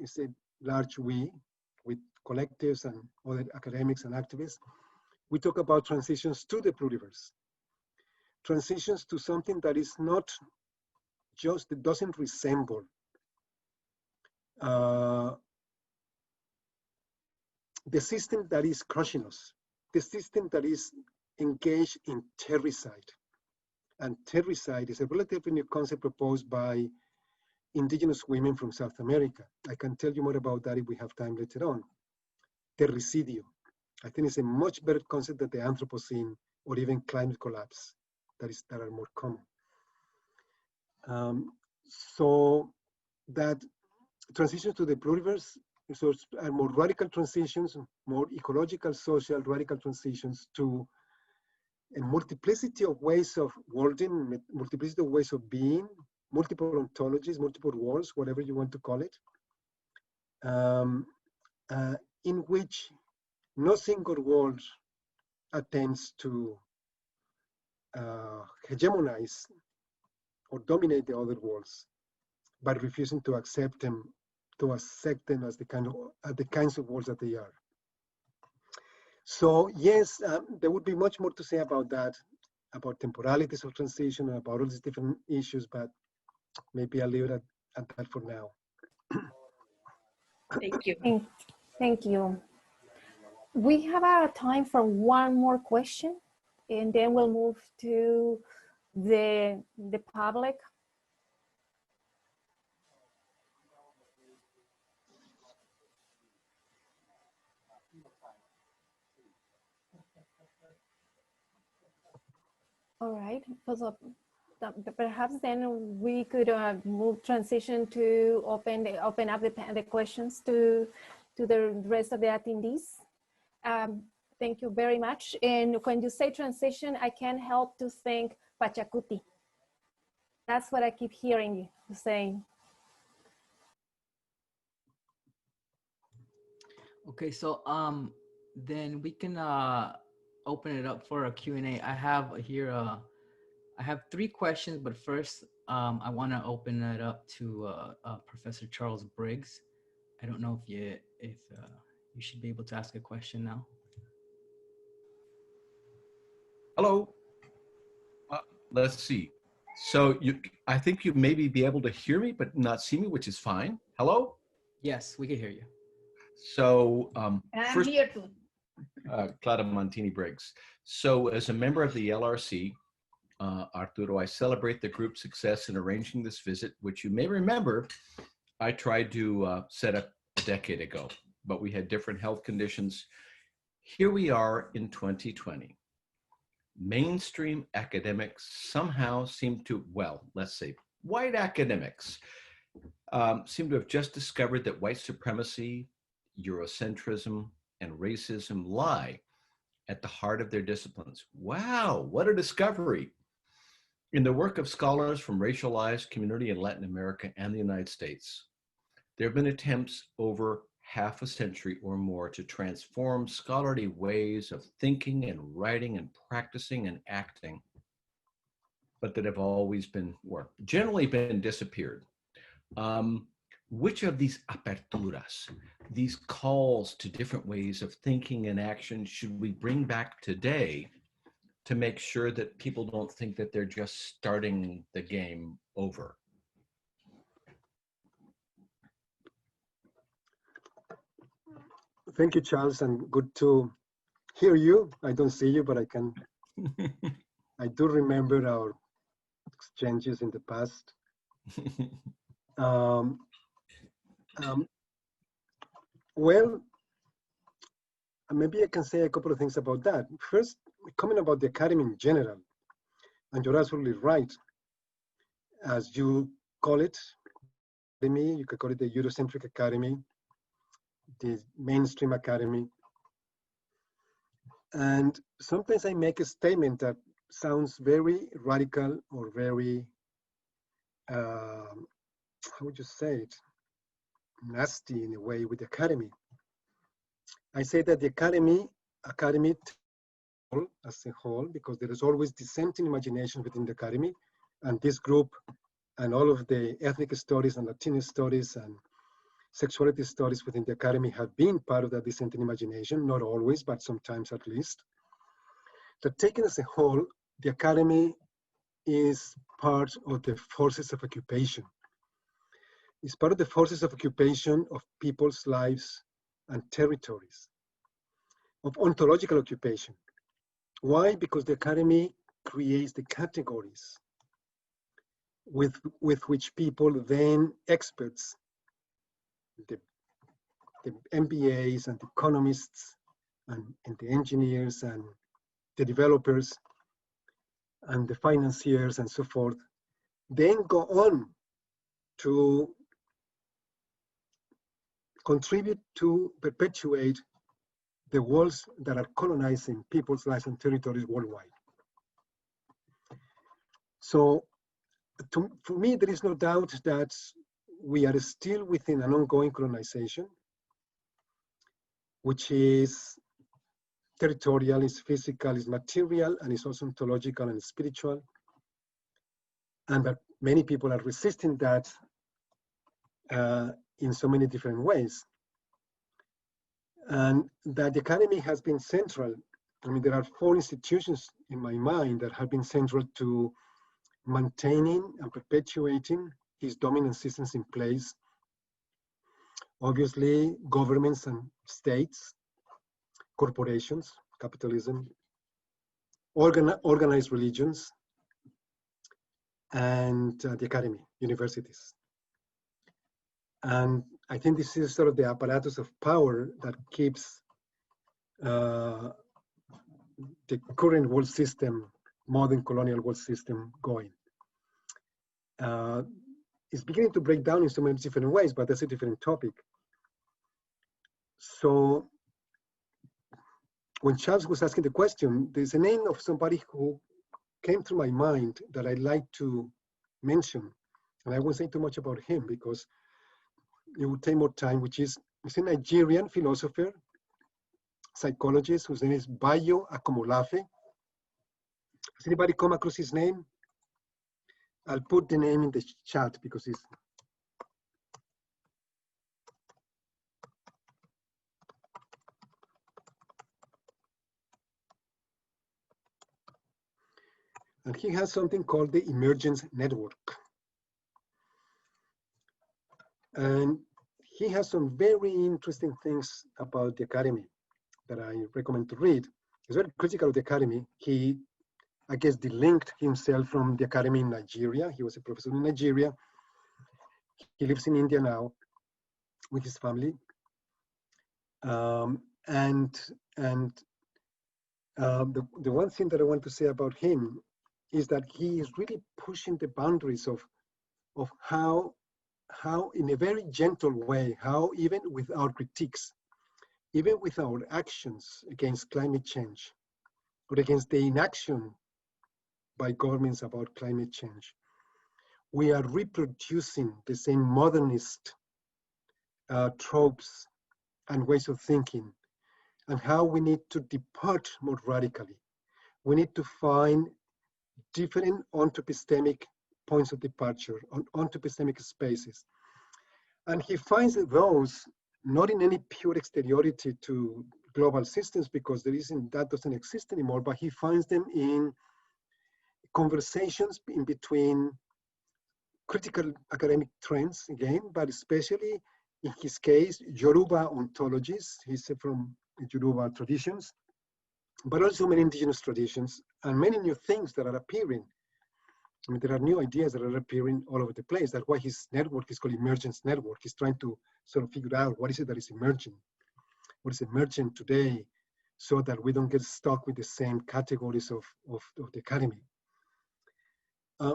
is a large we, with collectives and other academics and activists, we talk about transitions to the pluriverse. Transitions to something that is not just, it doesn't resemble the system that is crushing us, the system that is engaged in terricide. And terricide is a relatively new concept proposed by indigenous women from South America. I can tell you more about that if we have time later on. Terricidio. I think it's a much better concept than the Anthropocene or even climate collapse that are more common. So that transitions to the pluriverse are more radical transitions, more ecological, social, radical transitions to a multiplicity of ways of worlding, multiplicity of ways of being, multiple ontologies, multiple worlds, whatever you want to call it, in which no single world attempts to hegemonize or dominate the other worlds, but refusing to accept them as the kinds of worlds that they are. So yes, there would be much more to say about that, about temporalities of transition, and about all these different issues, but maybe I'll leave it at that for now. Thank you. Thank you. We have time for one more question, and then we'll move to the public. All right, so perhaps then we could transition to open up the questions to the rest of the attendees. Thank you very much. And when you say transition, I can't help to think Pachacuti. That's what I keep hearing you saying. Okay, so then we can open it up for a Q&A. I have here, I have 3 questions, but first I want to open it up to Professor Charles Briggs. I don't know if you should be able to ask a question now. Hello. Let's see. So I think you maybe be able to hear me, but not see me, which is fine. Hello? Yes, we can hear you. So I'm first, here too. Clara Montini Briggs. So as a member of the LRC, Arturo, I celebrate the group's success in arranging this visit, which you may remember I tried to set up a decade ago, but we had different health conditions. Here we are in 2020. Mainstream academics somehow seem to, well, let's say white academics, seem to have just discovered that white supremacy, Eurocentrism, and racism lie at the heart of their disciplines. Wow, what a discovery. In the work of scholars from racialized community in Latin America and the United States, there have been attempts over half a century or more to transform scholarly ways of thinking and writing and practicing and acting, but that have always been, or generally been disappeared. Which of these aperturas, these calls to different ways of thinking and action, should we bring back today to make sure that people don't think that they're just starting the game over? Thank you, Charles, and good to hear you. I don't see you, but I do remember our exchanges in the past. Well, maybe I can say a couple of things about that. First, comment about the academy in general, and you're absolutely right. As you call it, you could call it the Eurocentric academy, the mainstream academy. And sometimes I make a statement that sounds very radical or very, how would you say it, nasty in a way with the academy. I say that the academy as a whole, because there is always dissenting imagination within the academy, and this group and all of the ethnic studies and Latinx studies and sexuality studies within the academy have been part of that dissenting imagination, not always, but sometimes at least. So taken as a whole, the academy is part of the forces of occupation. It's part of the forces of occupation of people's lives and territories, of ontological occupation. Why? Because the academy creates the categories with which people, then experts, the MBAs and the economists and the engineers and the developers and the financiers and so forth, then go on to contribute to perpetuate the worlds that are colonizing people's lives and territories worldwide. So for me, there is no doubt that we are still within an ongoing colonization, which is territorial, is physical, is material, and is also ontological and spiritual. And that many people are resisting that in so many different ways. And that the academy has been central. I mean, there are 4 institutions in my mind that have been central to maintaining and perpetuating these dominant systems in place. Obviously, governments and states, corporations, capitalism, organized religions, and the academy, universities. And I think this is sort of the apparatus of power that keeps the current world system, modern colonial world system, going. It's beginning to break down in so many different ways, but that's a different topic. So when Charles was asking the question, there's a name of somebody who came to my mind that I'd like to mention. And I won't say too much about him because it would take more time, which is a Nigerian philosopher, psychologist, whose name is Bayo Akomolafe. Has anybody come across his name? I'll put the name in the chat because it's... And he has something called the Emergence Network. And he has some very interesting things about the academy that I recommend to read. He's very critical of the academy. He, I guess, delinked himself from the academy in Nigeria. He was a professor in Nigeria. He lives in India now with his family. The one thing that I want to say about him is that he is really pushing the boundaries of how in a very gentle way, how even without critiques, even with our actions against climate change or against the inaction by governments about climate change, we are reproducing the same modernist tropes and ways of thinking, and how we need to depart more radically. We need to find different ontopistemic points of departure, ontopistemic spaces. And he finds those not in any pure exteriority to global systems, because that doesn't exist anymore, but he finds them in conversations in between critical academic trends, again, but especially in his case, Yoruba ontologies. He's from Yoruba traditions, but also many indigenous traditions and many new things that are appearing. I mean, there are new ideas that are appearing all over the place. That's why his network is called Emergence Network. He's trying to sort of figure out what is it that is emerging, what is emerging today, so that we don't get stuck with the same categories of the academy.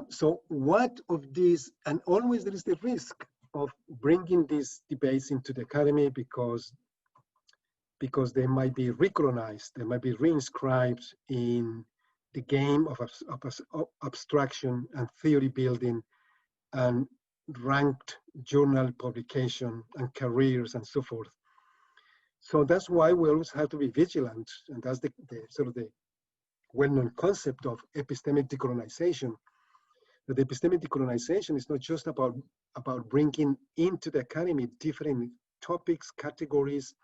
So what of these, and always there is the risk of bringing these debates into the academy because they might be recolonized, they might be reinscribed in the game of abstraction and theory building and ranked journal publication and careers and so forth. So that's why we always have to be vigilant, and that's the sort of the well-known concept of epistemic decolonization. That the epistemic decolonization is not just about bringing into the academy different topics, categories,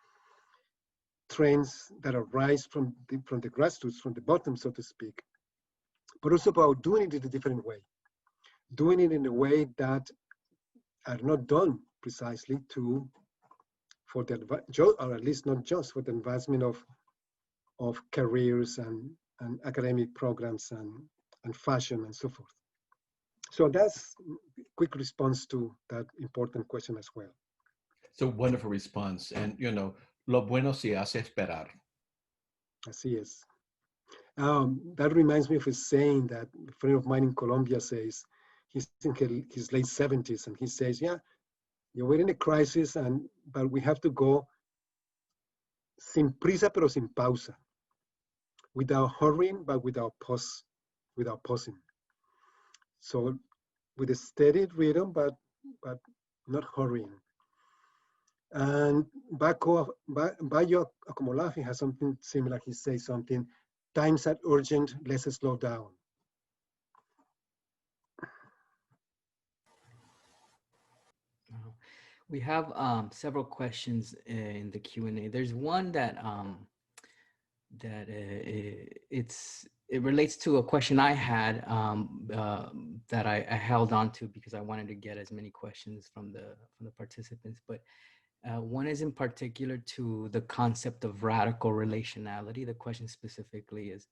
trends that arise from the grassroots, from the bottom, so to speak, but also about doing it in a different way, doing it in a way that are not done precisely for the, or at least not just for the advancement of careers and academic programs and fashion and so forth. So that's a quick response to that important question as well. It's a wonderful response. And, lo bueno se hace esperar. Así es. That reminds me of a saying that a friend of mine in Colombia says. He's in his late 70s, and he says, yeah, we're in a crisis, but we have to go sin prisa pero sin pausa, without hurrying, but without pausing. So with a steady rhythm, but not hurrying. And Bayo Akomolafi has something similar. He says something, times are urgent, let's slow down. We have several questions in the Q&A. There's one that it relates to a question I had that I held on to because I wanted to get as many questions from the participants. But one is in particular to the concept of radical relationality. The question specifically is,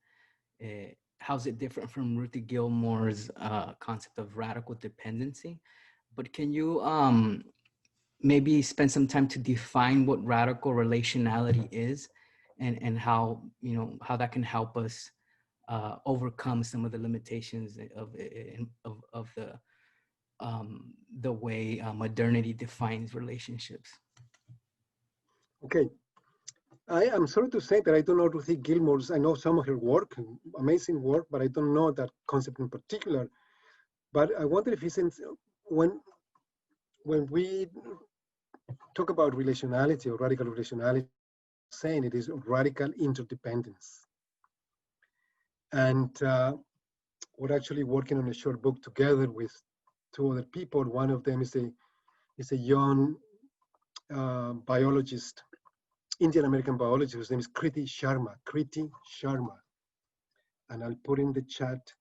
how's it different from Ruthie Gilmore's concept of radical dependency? But can you maybe spend some time to define what radical relationality is and how, how that can help us overcome some of the limitations of the way modernity defines relationships? Okay. I am sorry to say that I don't know Ruthie Gilmore's. I know some of her work, amazing work, but I don't know that concept in particular. But I wonder if when we talk about relationality or radical relationality, saying it is radical interdependence. And we're actually working on a short book together with two other people. One of them is a young biologist, Indian American biologist, whose name is Kriti Sharma. And I'll put in the chat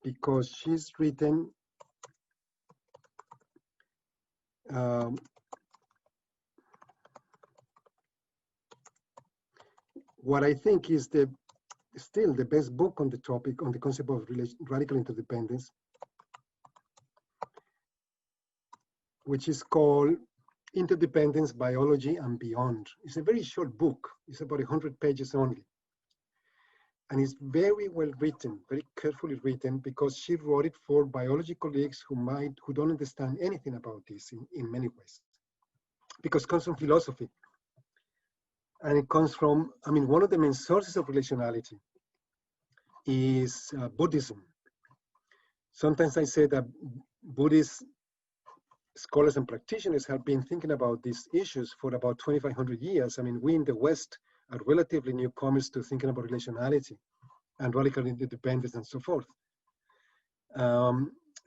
because she's written what I think is still the best book on the topic, on the concept of radical interdependence, which is called Interdependence, Biology and Beyond. It's a very short book. It's about 100 pages only. And it's very well written, very carefully written, because she wrote it for biology colleagues who don't understand anything about this in many ways. Because it comes from philosophy. And it comes from, one of the main sources of relationality is Buddhism. Sometimes I say that Buddhist scholars and practitioners have been thinking about these issues for about 2,500 years. We in the West are relatively newcomers to thinking about relationality and radical interdependence and so forth.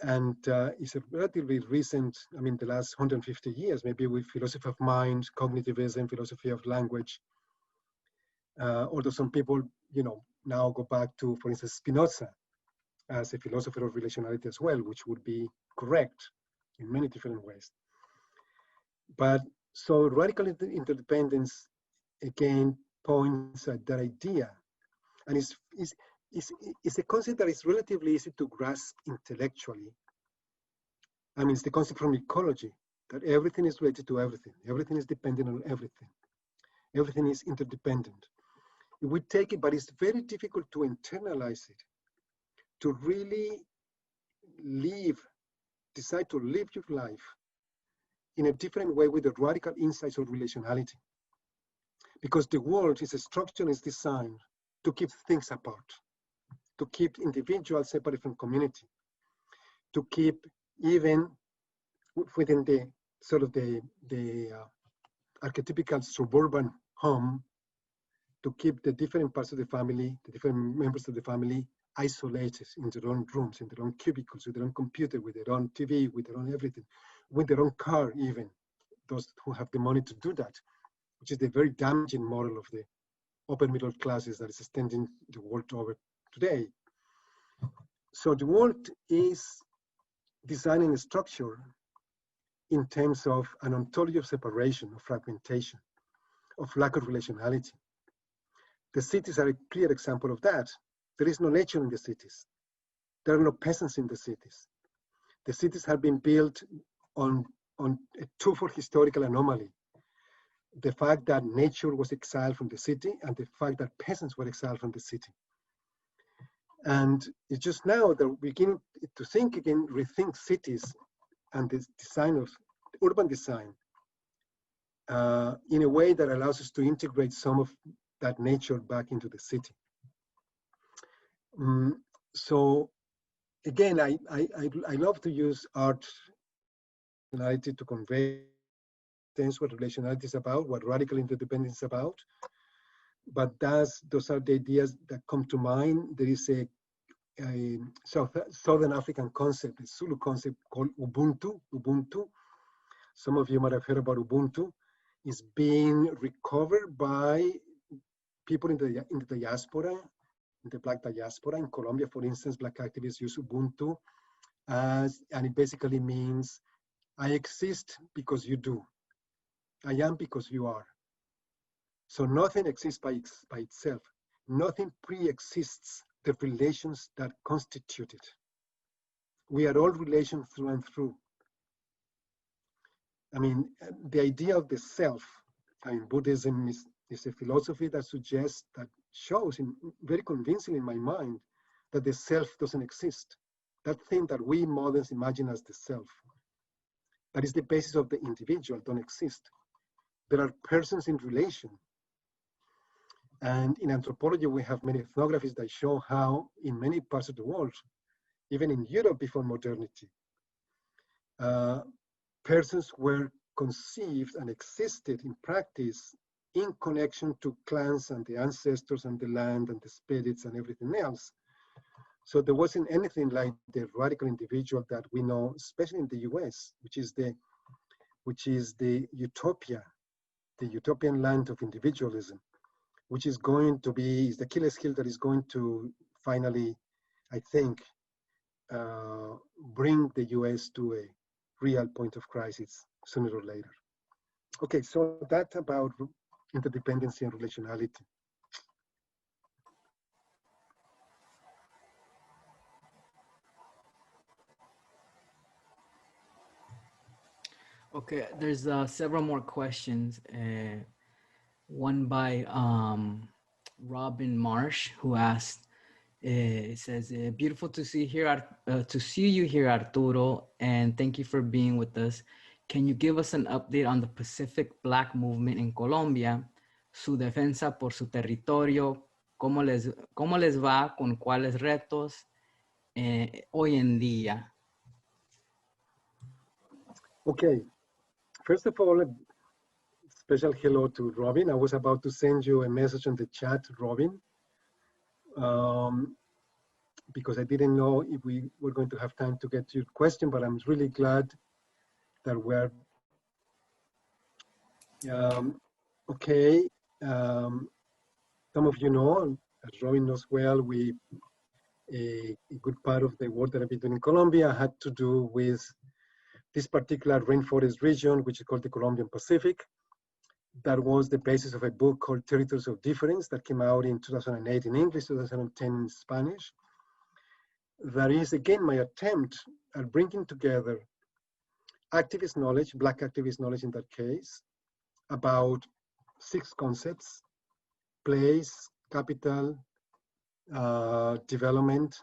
It's a relatively recent, the last 150 years, maybe with philosophy of mind, cognitivism, philosophy of language. Although some people, now go back to, for instance, Spinoza as a philosopher of relationality as well, which would be correct in many different ways. But so radical interdependence, again, points at that idea. And it's a concept that is relatively easy to grasp intellectually. It's the concept from ecology, that everything is related to everything. Everything is dependent on everything. Everything is interdependent. We take it, but it's very difficult to internalize it, to really decide to live your life in a different way with the radical insights of relationality. Because the world is a structure and is designed to keep things apart, to keep individuals separate from community, to keep even within the sort of the archetypical suburban home, to keep the different parts of the family, the different members of the family isolated in their own rooms, in their own cubicles, with their own computer, with their own TV, with their own everything, with their own car even, those who have the money to do that, which is the very damaging model of the upper middle classes that is extending the world over today. So the world is designing a structure in terms of an ontology of separation, of fragmentation, of lack of relationality. The cities are a clear example of that. There is no nature in the cities. There are no peasants in the cities. The cities have been built on a twofold historical anomaly. The fact that nature was exiled from the city and the fact that peasants were exiled from the city. And it's just now that we begin to think again, rethink cities and the design of urban design in a way that allows us to integrate some of that nature back into the city. So again, I love to use art to convey what relationality is about, what radical interdependence is about. But those are the ideas that come to mind. There is a Southern African concept, a Zulu concept called Ubuntu. Ubuntu. Some of you might have heard about Ubuntu. It's being recovered by people in the diaspora, in the Black diaspora. In Colombia, for instance, Black activists use Ubuntu and it basically means I exist because you do. I am because you are. So nothing exists by itself. Nothing pre-exists the relations that constitute it. We are all relations through and through. I mean, the idea of the self, I mean, Buddhism is a philosophy that suggests, that shows very convincing in my mind that the self doesn't exist. That thing that we moderns imagine as the self, that is the basis of the individual, don't exist. There are persons in relation. And in anthropology, we have many ethnographies that show how in many parts of the world, even in Europe before modernity, persons were conceived and existed in practice in connection to clans and the ancestors and the land and the spirits and everything else. So there wasn't anything like the radical individual that we know, especially in the US, which is the utopia, the utopian land of individualism, which is going to be, is the Achilles heel that is going to finally, I think, bring the US to a real point of crisis sooner or later. Okay, so that's about interdependency and relationality. Okay, there's several more questions. One by Robin Marsh, who asked, it says, beautiful to see you here, Arturo, and thank you for being with us. Can you give us an update on the Pacific Black movement in Colombia, su defensa por su territorio, cómo les va, con cuáles retos hoy en día? Okay, first of all, a special hello to Robin. I was about to send you a message on the chat, Robin, because I didn't know if we were going to have time to get to your question, but I'm really glad that we're okay. Some of you know, as Robin knows well, a good part of the work that I've been doing in Colombia had to do with this particular rainforest region, which is called the Colombian Pacific. That was the basis of a book called Territories of Difference that came out in 2008 in English, 2010 in Spanish. That is, again, my attempt at bringing together activist knowledge, Black activist knowledge in that case, about 6 concepts: place, capital, development,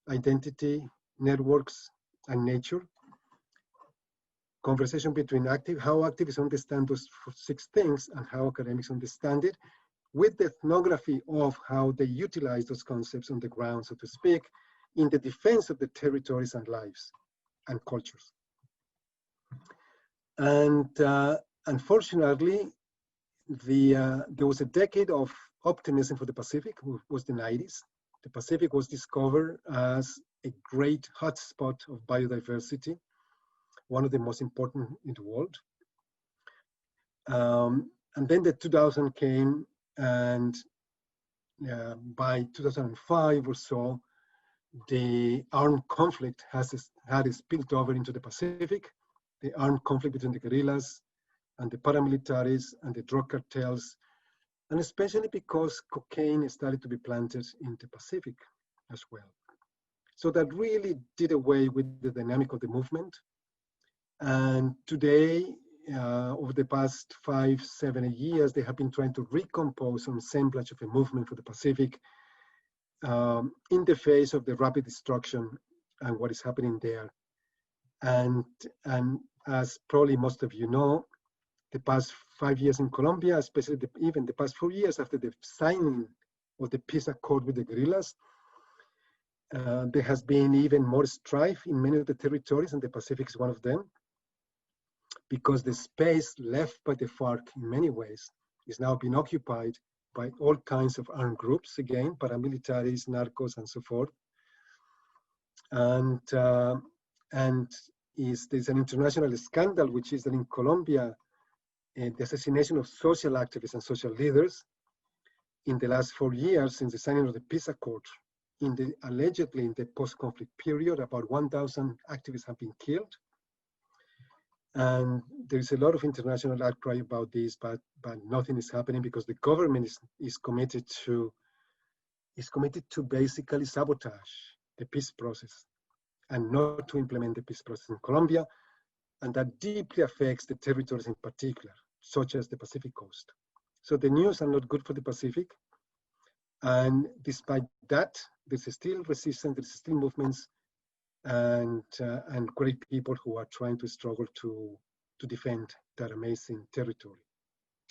identity, networks, and nature. Conversation between how activists understand those 6 things and how academics understand it, with the ethnography of how they utilize those concepts on the ground, so to speak, in the defense of the territories and lives and cultures. And unfortunately, there was a decade of optimism for the Pacific, which was the 90s. The Pacific was discovered as a great hotspot of biodiversity, one of the most important in the world. And then the 2000 came, and by 2005 or so, the armed conflict had spilled over into the Pacific, the armed conflict between the guerrillas and the paramilitaries and the drug cartels, and especially because cocaine started to be planted in the Pacific as well. So that really did away with the dynamic of the movement. And today, over the past 5, 7, 8 years, they have been trying to recompose some semblance of a movement for the Pacific in the face of the rapid destruction and what is happening there. And as probably most of you know, the past 5 years in Colombia, especially even the past 4 years after the signing of the peace accord with the guerrillas, There has been even more strife in many of the territories, and the Pacific is one of them, because the space left by the FARC in many ways is now being occupied by all kinds of armed groups, again, paramilitaries, narcos, and so forth. And there's an international scandal, which is that in Colombia, the assassination of social activists and social leaders in the last 4 years since the signing of the peace accord, allegedly in the post-conflict period, about 1,000 activists have been killed. And there's a lot of international outcry about this, but nothing is happening because the government is committed to basically sabotage the peace process and not to implement the peace process in Colombia. And that deeply affects the territories in particular, such as the Pacific coast. So the news are not good for the Pacific. And despite that, there's still resistance, there's still movements, and great people who are trying to struggle to defend that amazing territory.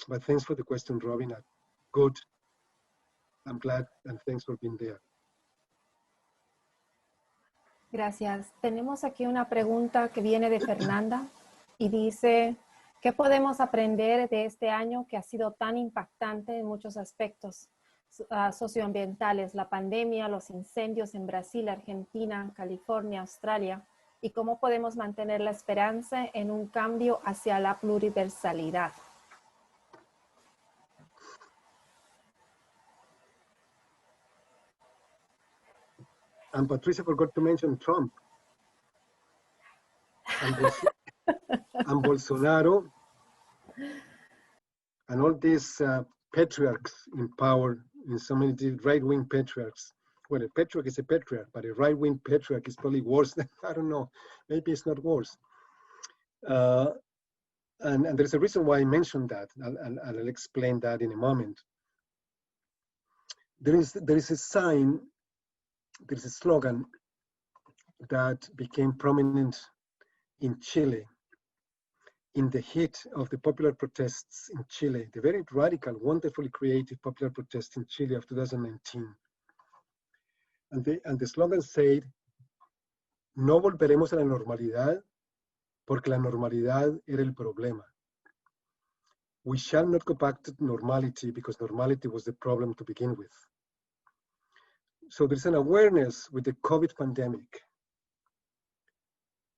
But thanks for the question, Robin. Good. I'm glad, and thanks for being there. Gracias. Tenemos aquí una pregunta que viene de Fernanda y dice, ¿qué podemos aprender de este año que ha sido tan impactante en muchos aspectos socioambientales, la pandemia, los incendios en Brasil, Argentina, California, Australia, y cómo podemos mantener la esperanza en un cambio hacia la pluriversalidad? And Patricia forgot to mention Trump and Bolsonaro and all these patriarchs in power, in so many right-wing patriarchs. Well, a patriarch is a patriarch, but a right-wing patriarch is probably worse than, I don't know, maybe it's not worse. And there's a reason why I mentioned that, and I'll explain that in a moment. There is a sign, there's a slogan that became prominent in Chile in the heat of the popular protests in Chile, the very radical, wonderfully creative popular protests in Chile of 2019. And the slogan said, no volveremos a la normalidad porque la normalidad era el problema. We shall not go back to normality because normality was the problem to begin with. So there's an awareness with the COVID pandemic,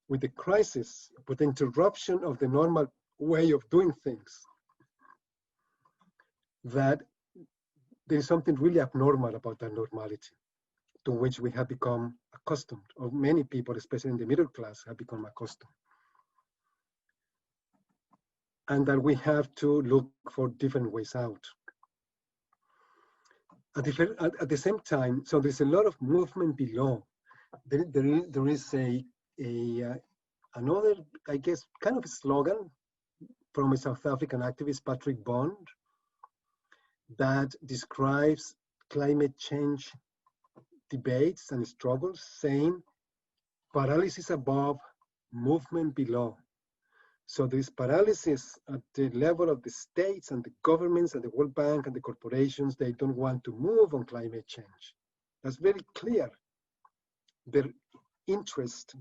with the crisis, with the interruption of the normal way of doing things, that there is something really abnormal about that normality to which we have become accustomed, or many people, especially in the middle class, have become accustomed. And that we have to look for different ways out. At the same time, so there's a lot of movement below. There is another, I guess, kind of a slogan from a South African activist, Patrick Bond, that describes climate change debates and struggles, saying paralysis above, movement below. So there's paralysis at the level of the states and the governments and the World Bank and the corporations. They don't want to move on climate change. That's very clear. Their interests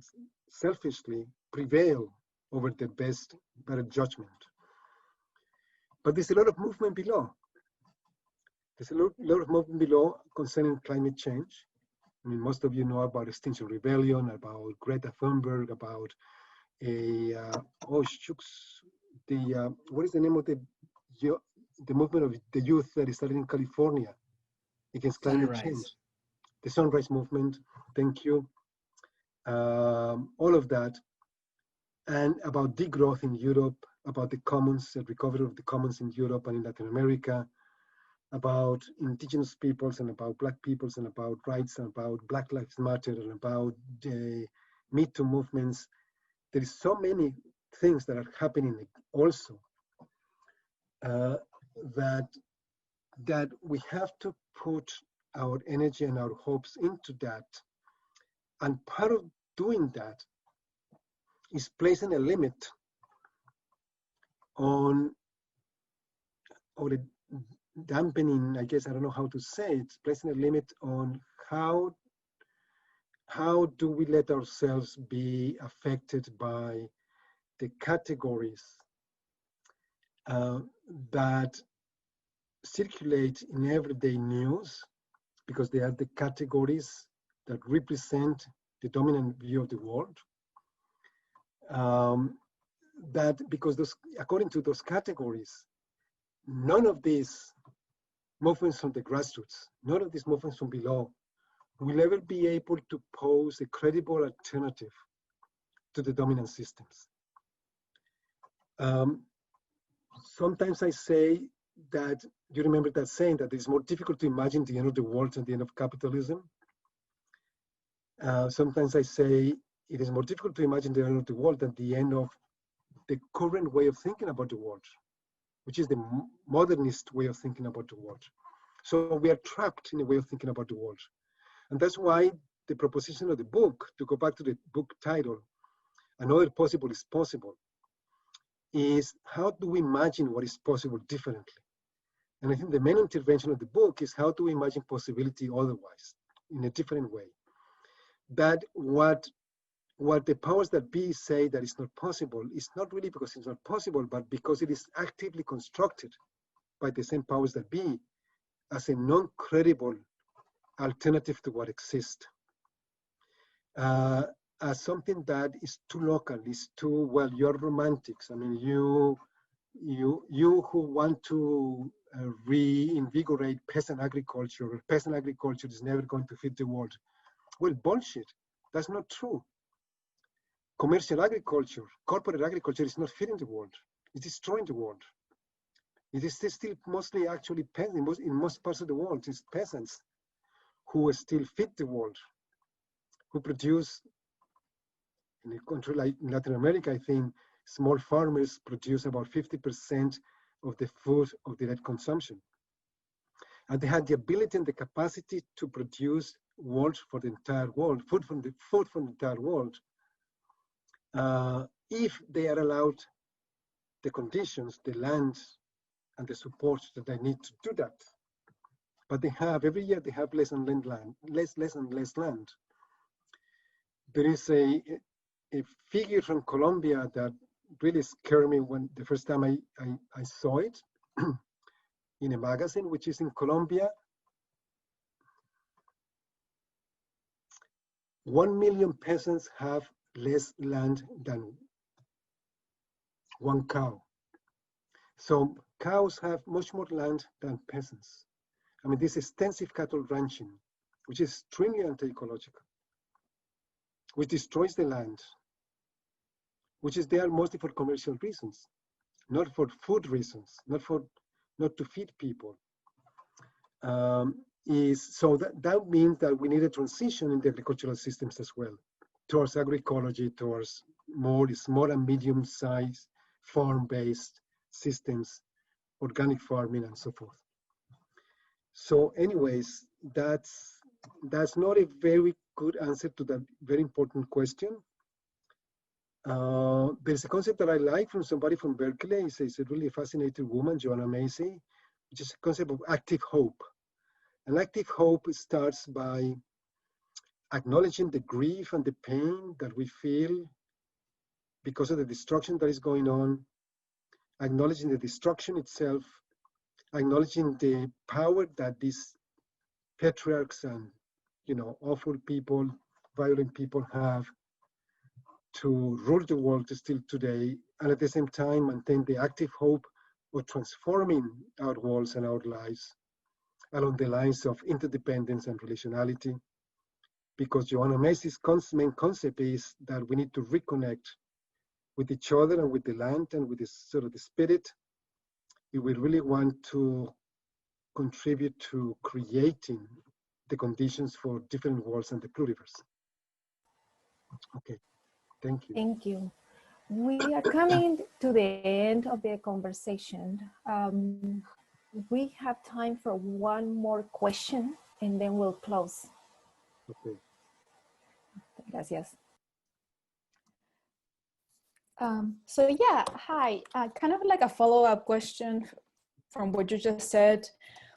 selfishly prevail over the better judgment. But there's a lot of movement below. There's a lot of movement below concerning climate change. I mean, most of you know about Extinction Rebellion, about Greta Thunberg, about what is the name of the movement of the youth that is started in California against climate change? The Sunrise Movement, thank you. All of that, and about degrowth in Europe, about the commons, the recovery of the commons in Europe and in Latin America, about indigenous peoples and about Black peoples and about rights and about Black Lives Matter and about the Me Too movements. There is so many things that are happening also that we have to put our energy and our hopes into that. And part of doing that is placing a limit on, or a dampening, I guess, I don't know how to say it, placing a limit on how how do we let ourselves be affected by the categories that circulate in everyday news, because they are the categories that represent the dominant view of the world. That because those, according to those categories, none of these movements from the grassroots, none of these movements from below will ever be able to pose a credible alternative to the dominant systems. Sometimes I say that, you remember that saying that it's more difficult to imagine the end of the world than the end of capitalism? Sometimes I say it is more difficult to imagine the end of the world than the end of the current way of thinking about the world, which is the modernist way of thinking about the world. So we are trapped in a way of thinking about the world. And that's why the proposition of the book, to go back to the book title, Another Possible is Possible, is how do we imagine what is possible differently? And I think the main intervention of the book is how to imagine possibility otherwise, in a different way. That what the powers that be say that is not possible is not really because it's not possible, but because it is actively constructed by the same powers that be as a non-credible alternative to what exists. As something that is too local, is too, well, you're romantics. I mean, you who want to reinvigorate peasant agriculture is never going to fit the world. Well, bullshit, that's not true. Commercial agriculture, corporate agriculture is not fitting the world. It's destroying the world. It is still mostly actually peasants, in most parts of the world, it's peasants who still fit the world, who produce, in a country like Latin America, I think small farmers produce about 50% of the food of direct consumption. And they had the ability and the capacity to produce food for the entire world, food from the entire world, if they are allowed the conditions, the land, and the support that they need to do that. But they have, every year they have less and less land. There is a figure from Colombia that really scared me when the first time I saw it in a magazine, which is in Colombia, 1 million peasants have less land than one cow. So cows have much more land than peasants. I mean, this extensive cattle ranching, which is extremely anti-ecological, which destroys the land, which is there mostly for commercial reasons, not for food reasons, not to feed people. So that means that we need a transition in the agricultural systems as well, towards agroecology, towards more small and medium-sized farm-based systems, organic farming, and so forth. So anyways, that's not a very good answer to that very important question. There's a concept that I like from somebody from Berkeley. It's a really fascinating woman, Joanna Macy, which is a concept of active hope. And active hope starts by acknowledging the grief and the pain that we feel because of the destruction that is going on, acknowledging the destruction itself, acknowledging the power that these patriarchs and, awful people, violent people have to rule the world still today, and at the same time maintain the active hope of transforming our worlds and our lives along the lines of interdependence and relationality. Because Joanna Macy's main concept is that we need to reconnect with each other and with the land and with this sort of the spirit if we really want to contribute to creating the conditions for different worlds and the pluriverse. Okay, thank you. Thank you. We are coming to the end of the conversation. We have time for one more question and then we'll close. Okay. Gracias. So yeah, hi, kind of like a follow-up question from what you just said,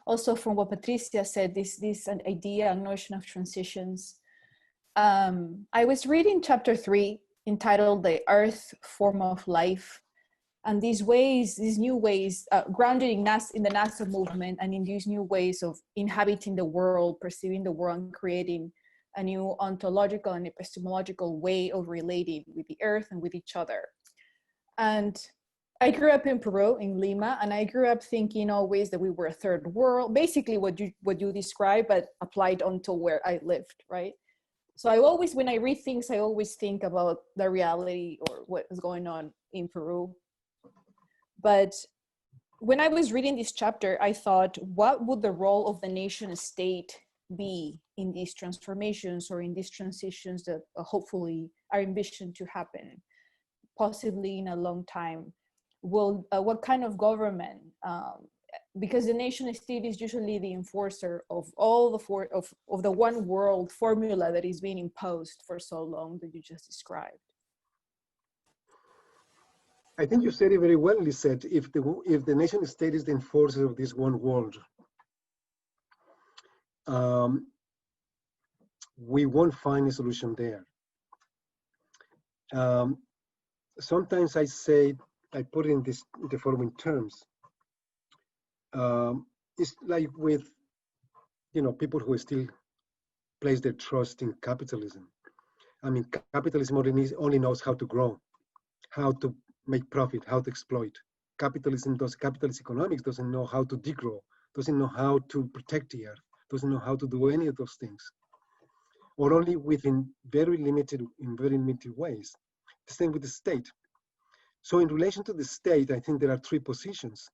also from what Patricia said, this idea and notion of transitions. I was reading chapter 3 entitled The Earth Form of Life. And these ways, these new ways, grounded in the NASA movement and in these new ways of inhabiting the world, perceiving the world, and creating a new ontological and epistemological way of relating with the earth and with each other. And I grew up in Peru, in Lima, and I grew up thinking always that we were a third world, basically what you described, but applied onto where I lived, right? So I always, when I read things, I always think about the reality or what is going on in Peru. But when I was reading this chapter, I thought, what would the role of the nation state be in these transformations or in these transitions that hopefully are envisioned to happen, possibly in a long time? What kind of government? Because the nation state is usually the enforcer of all of the one world formula that is being imposed for so long that you just described. I think you said it very well, Lisette. If the nation state is the enforcer of this one world, we won't find a solution there. Sometimes I put it in the following terms. It's like with, people who still place their trust in capitalism. I mean, capitalism only knows how to grow, how to make profit, how to exploit. Capitalist economics doesn't know how to degrow, doesn't know how to protect the earth, doesn't know how to do any of those things, or only within very limited ways. The same with the state. So in relation to the state, I think there are three positions.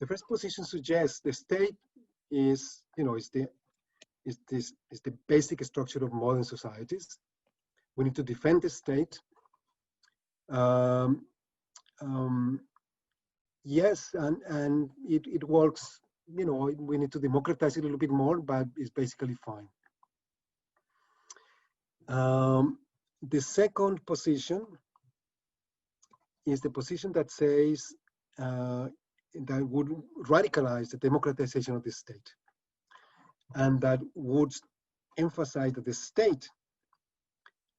The first position suggests the state is the basic structure of modern societies. We need to defend the state. Yes, and it works, we need to democratize it a little bit more, but it's basically fine. The second position is the position that says that would radicalize the democratization of the state, and that would emphasize that the state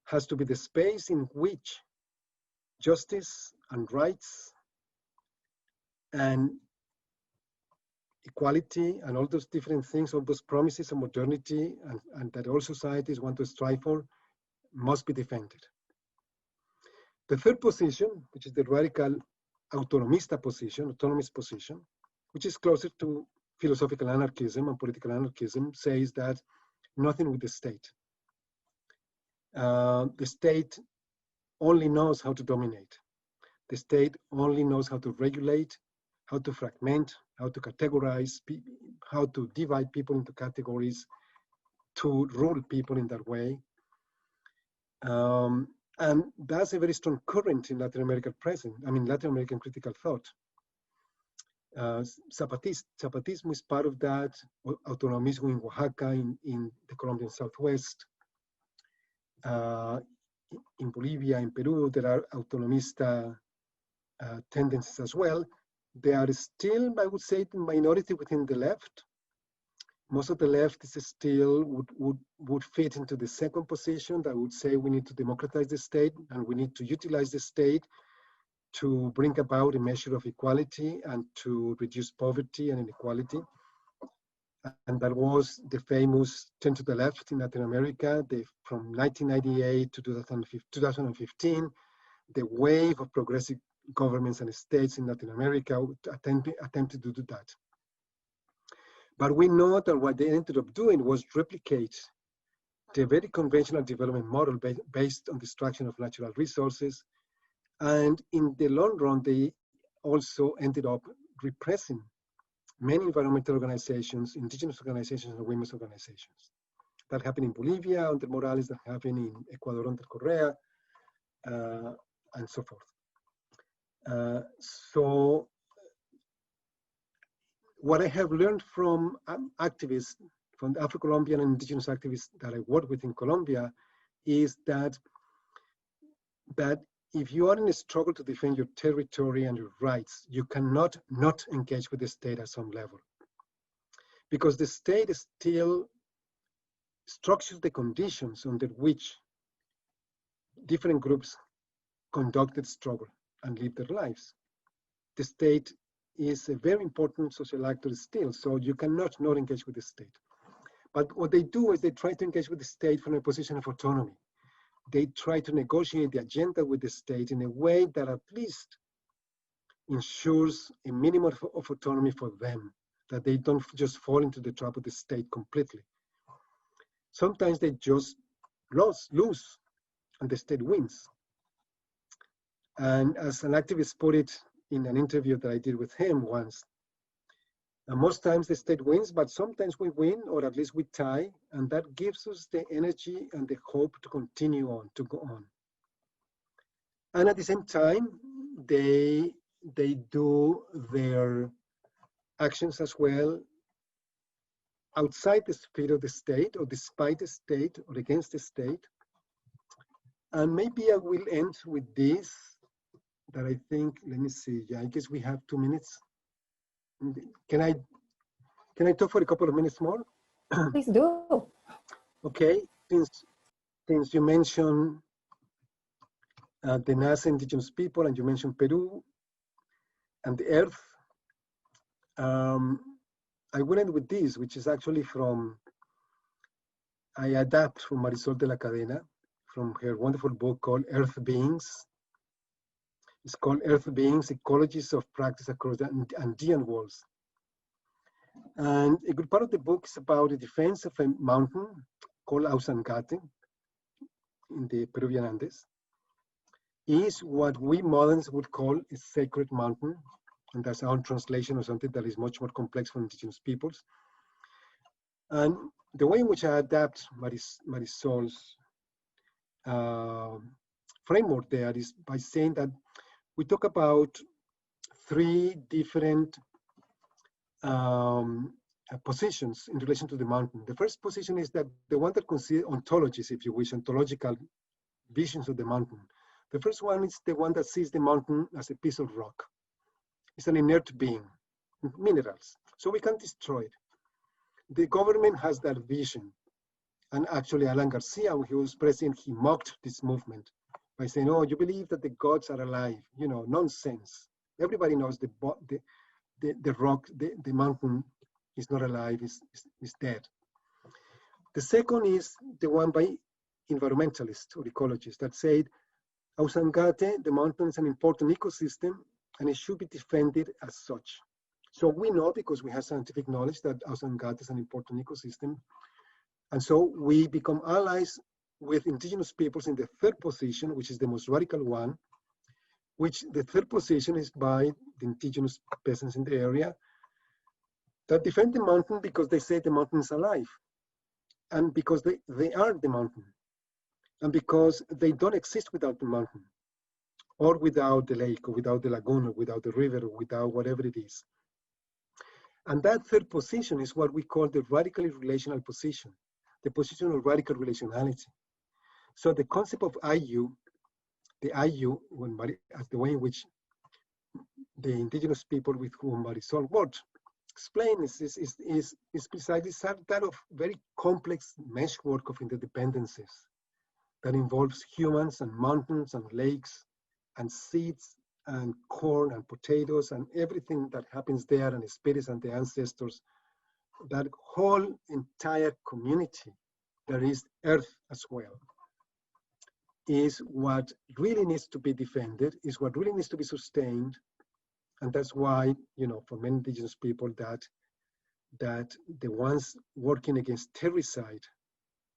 has to be the space in which justice and rights and equality and all those different things, all those promises of modernity and that all societies want to strive for, must be defended. The third position, which is the radical autonomist position, which is closer to philosophical anarchism and political anarchism, says that nothing with the state. The state only knows how to dominate. The state only knows how to regulate, how to fragment, how to categorize, how to divide people into categories, to rule people in that way. And that's a very strong current in Latin American Latin American critical thought. Zapatismo is part of that, Autonomismo in Oaxaca, in the Colombian Southwest. In Bolivia, in Peru, there are autonomista tendencies as well. They are still, I would say, the minority within the left. Most of the left is still would fit into the second position that would say we need to democratize the state and we need to utilize the state to bring about a measure of equality and to reduce poverty and inequality. And that was the famous turn to the left in Latin America, from 1998 to 2015, the wave of progressive governments and states in Latin America attempted to do that. But we know that what they ended up doing was replicate the very conventional development model based on destruction of natural resources. And in the long run, they also ended up repressing many environmental organizations, indigenous organizations, and women's organizations. That happened in Bolivia under Morales, that happened in Ecuador under Correa, and so forth. So what I have learned from activists, from the Afro-Colombian and indigenous activists that I work with in Colombia, is that if you are in a struggle to defend your territory and your rights, you cannot not engage with the state at some level. Because the state still structures the conditions under which different groups conducted struggle and lived their lives. The state is a very important social actor still, so you cannot not engage with the state. But what they do is they try to engage with the state from a position of autonomy. They try to negotiate the agenda with the state in a way that at least ensures a minimum of autonomy for them, that they don't just fall into the trap of the state completely. Sometimes they just lose, and the state wins. And as an activist put it in an interview that I did with him once, most times the state wins, but sometimes we win, or at least we tie, and that gives us the energy and the hope to continue on, to go on. And at the same time, they do their actions as well outside the sphere of the state, or despite the state, or against the state. And maybe I will end with this, that I think, let me see, yeah, I guess we have 2 minutes. Can I talk for a couple of minutes more? Please do. Okay, since you mentioned the NASA indigenous people, and you mentioned Peru and the earth, I will end with this, which is actually I adapt from Marisol de la Cadena, from her wonderful book called Earth Beings. It's called Earth Beings, Ecologies of Practice Across the Andean Worlds. And a good part of the book is about the defense of a mountain called Ausangate in the Peruvian Andes. Is what we moderns would call a sacred mountain. And that's our translation of something that is much more complex for indigenous peoples. And the way in which I adapt Marisol's framework there is by saying that we talk about 3 different positions in relation to the mountain. The first position is that the one that considers ontologies, if you wish, ontological visions of the mountain. The first one is the one that sees the mountain as a piece of rock. It's an inert being, minerals, so we can't destroy it. The government has that vision. And actually, Alan Garcia, when he was president, he mocked this movement by saying, oh, you believe that the gods are alive, you know, nonsense. Everybody knows the rock, the mountain is not alive, is dead. The second is the one by environmentalists or ecologists that said, Ausangate, the mountain is an important ecosystem and it should be defended as such. So we know, because we have scientific knowledge, that Ausangate is an important ecosystem. And so we become allies with indigenous peoples in the third position, which is the most radical one, which the third position is by the indigenous peasants in the area that defend the mountain because they say the mountain is alive, and because they are the mountain, and because they don't exist without the mountain, or without the lake, or without the lagoon, or without the river, or without whatever it is. And that third position is what we call the radically relational position, the position of radical relationality. So the concept of IU, the IU, as the way in which the indigenous people with whom Marisol worked explain is precisely that of very complex meshwork of interdependencies that involves humans and mountains and lakes and seeds and corn and potatoes and everything that happens there, and the spirits and the ancestors. That whole entire community, there is earth as well, is what really needs to be defended, is what really needs to be sustained. And that's why, you know, for many indigenous people, that the ones working against terricide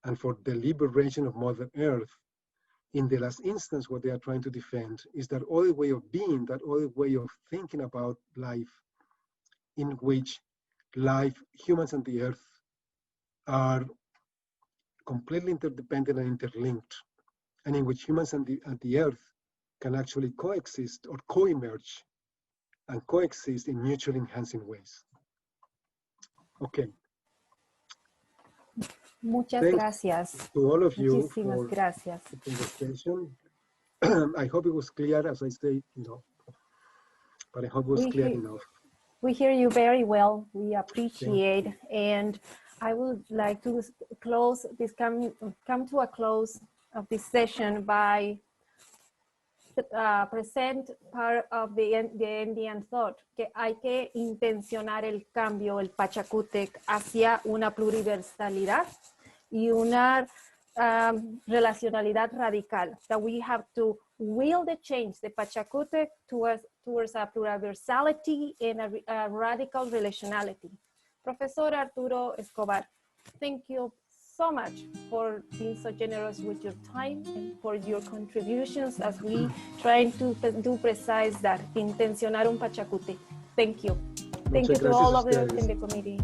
and for the liberation of Mother Earth, in the last instance, what they are trying to defend is that other way of being, that other way of thinking about life, in which life, humans and the earth are completely interdependent and interlinked, and in which humans and the earth can actually coexist or co-emerge and coexist in mutually enhancing ways. Okay. Muchas Thanks gracias. to all of you Muchísimas for gracias. the conversation. I hope it was clear, as I say, you know, but I hope it was clear enough. We hear you very well. We appreciate, and I would like to close this, come to a close of this session by present part of the Indian thought, que hay que intencionar el cambio, el Pachacútec, hacia una pluriversalidad y una relacionalidad radical. That we have to will the change, the Pachacútec, towards a pluriversality and a radical relationality. Professor Arturo Escobar, thank you so much for being so generous with your time and for your contributions as we trying to do precise that, intencionar un Pachacútec. Thank you. Thank you to all of you in the committee.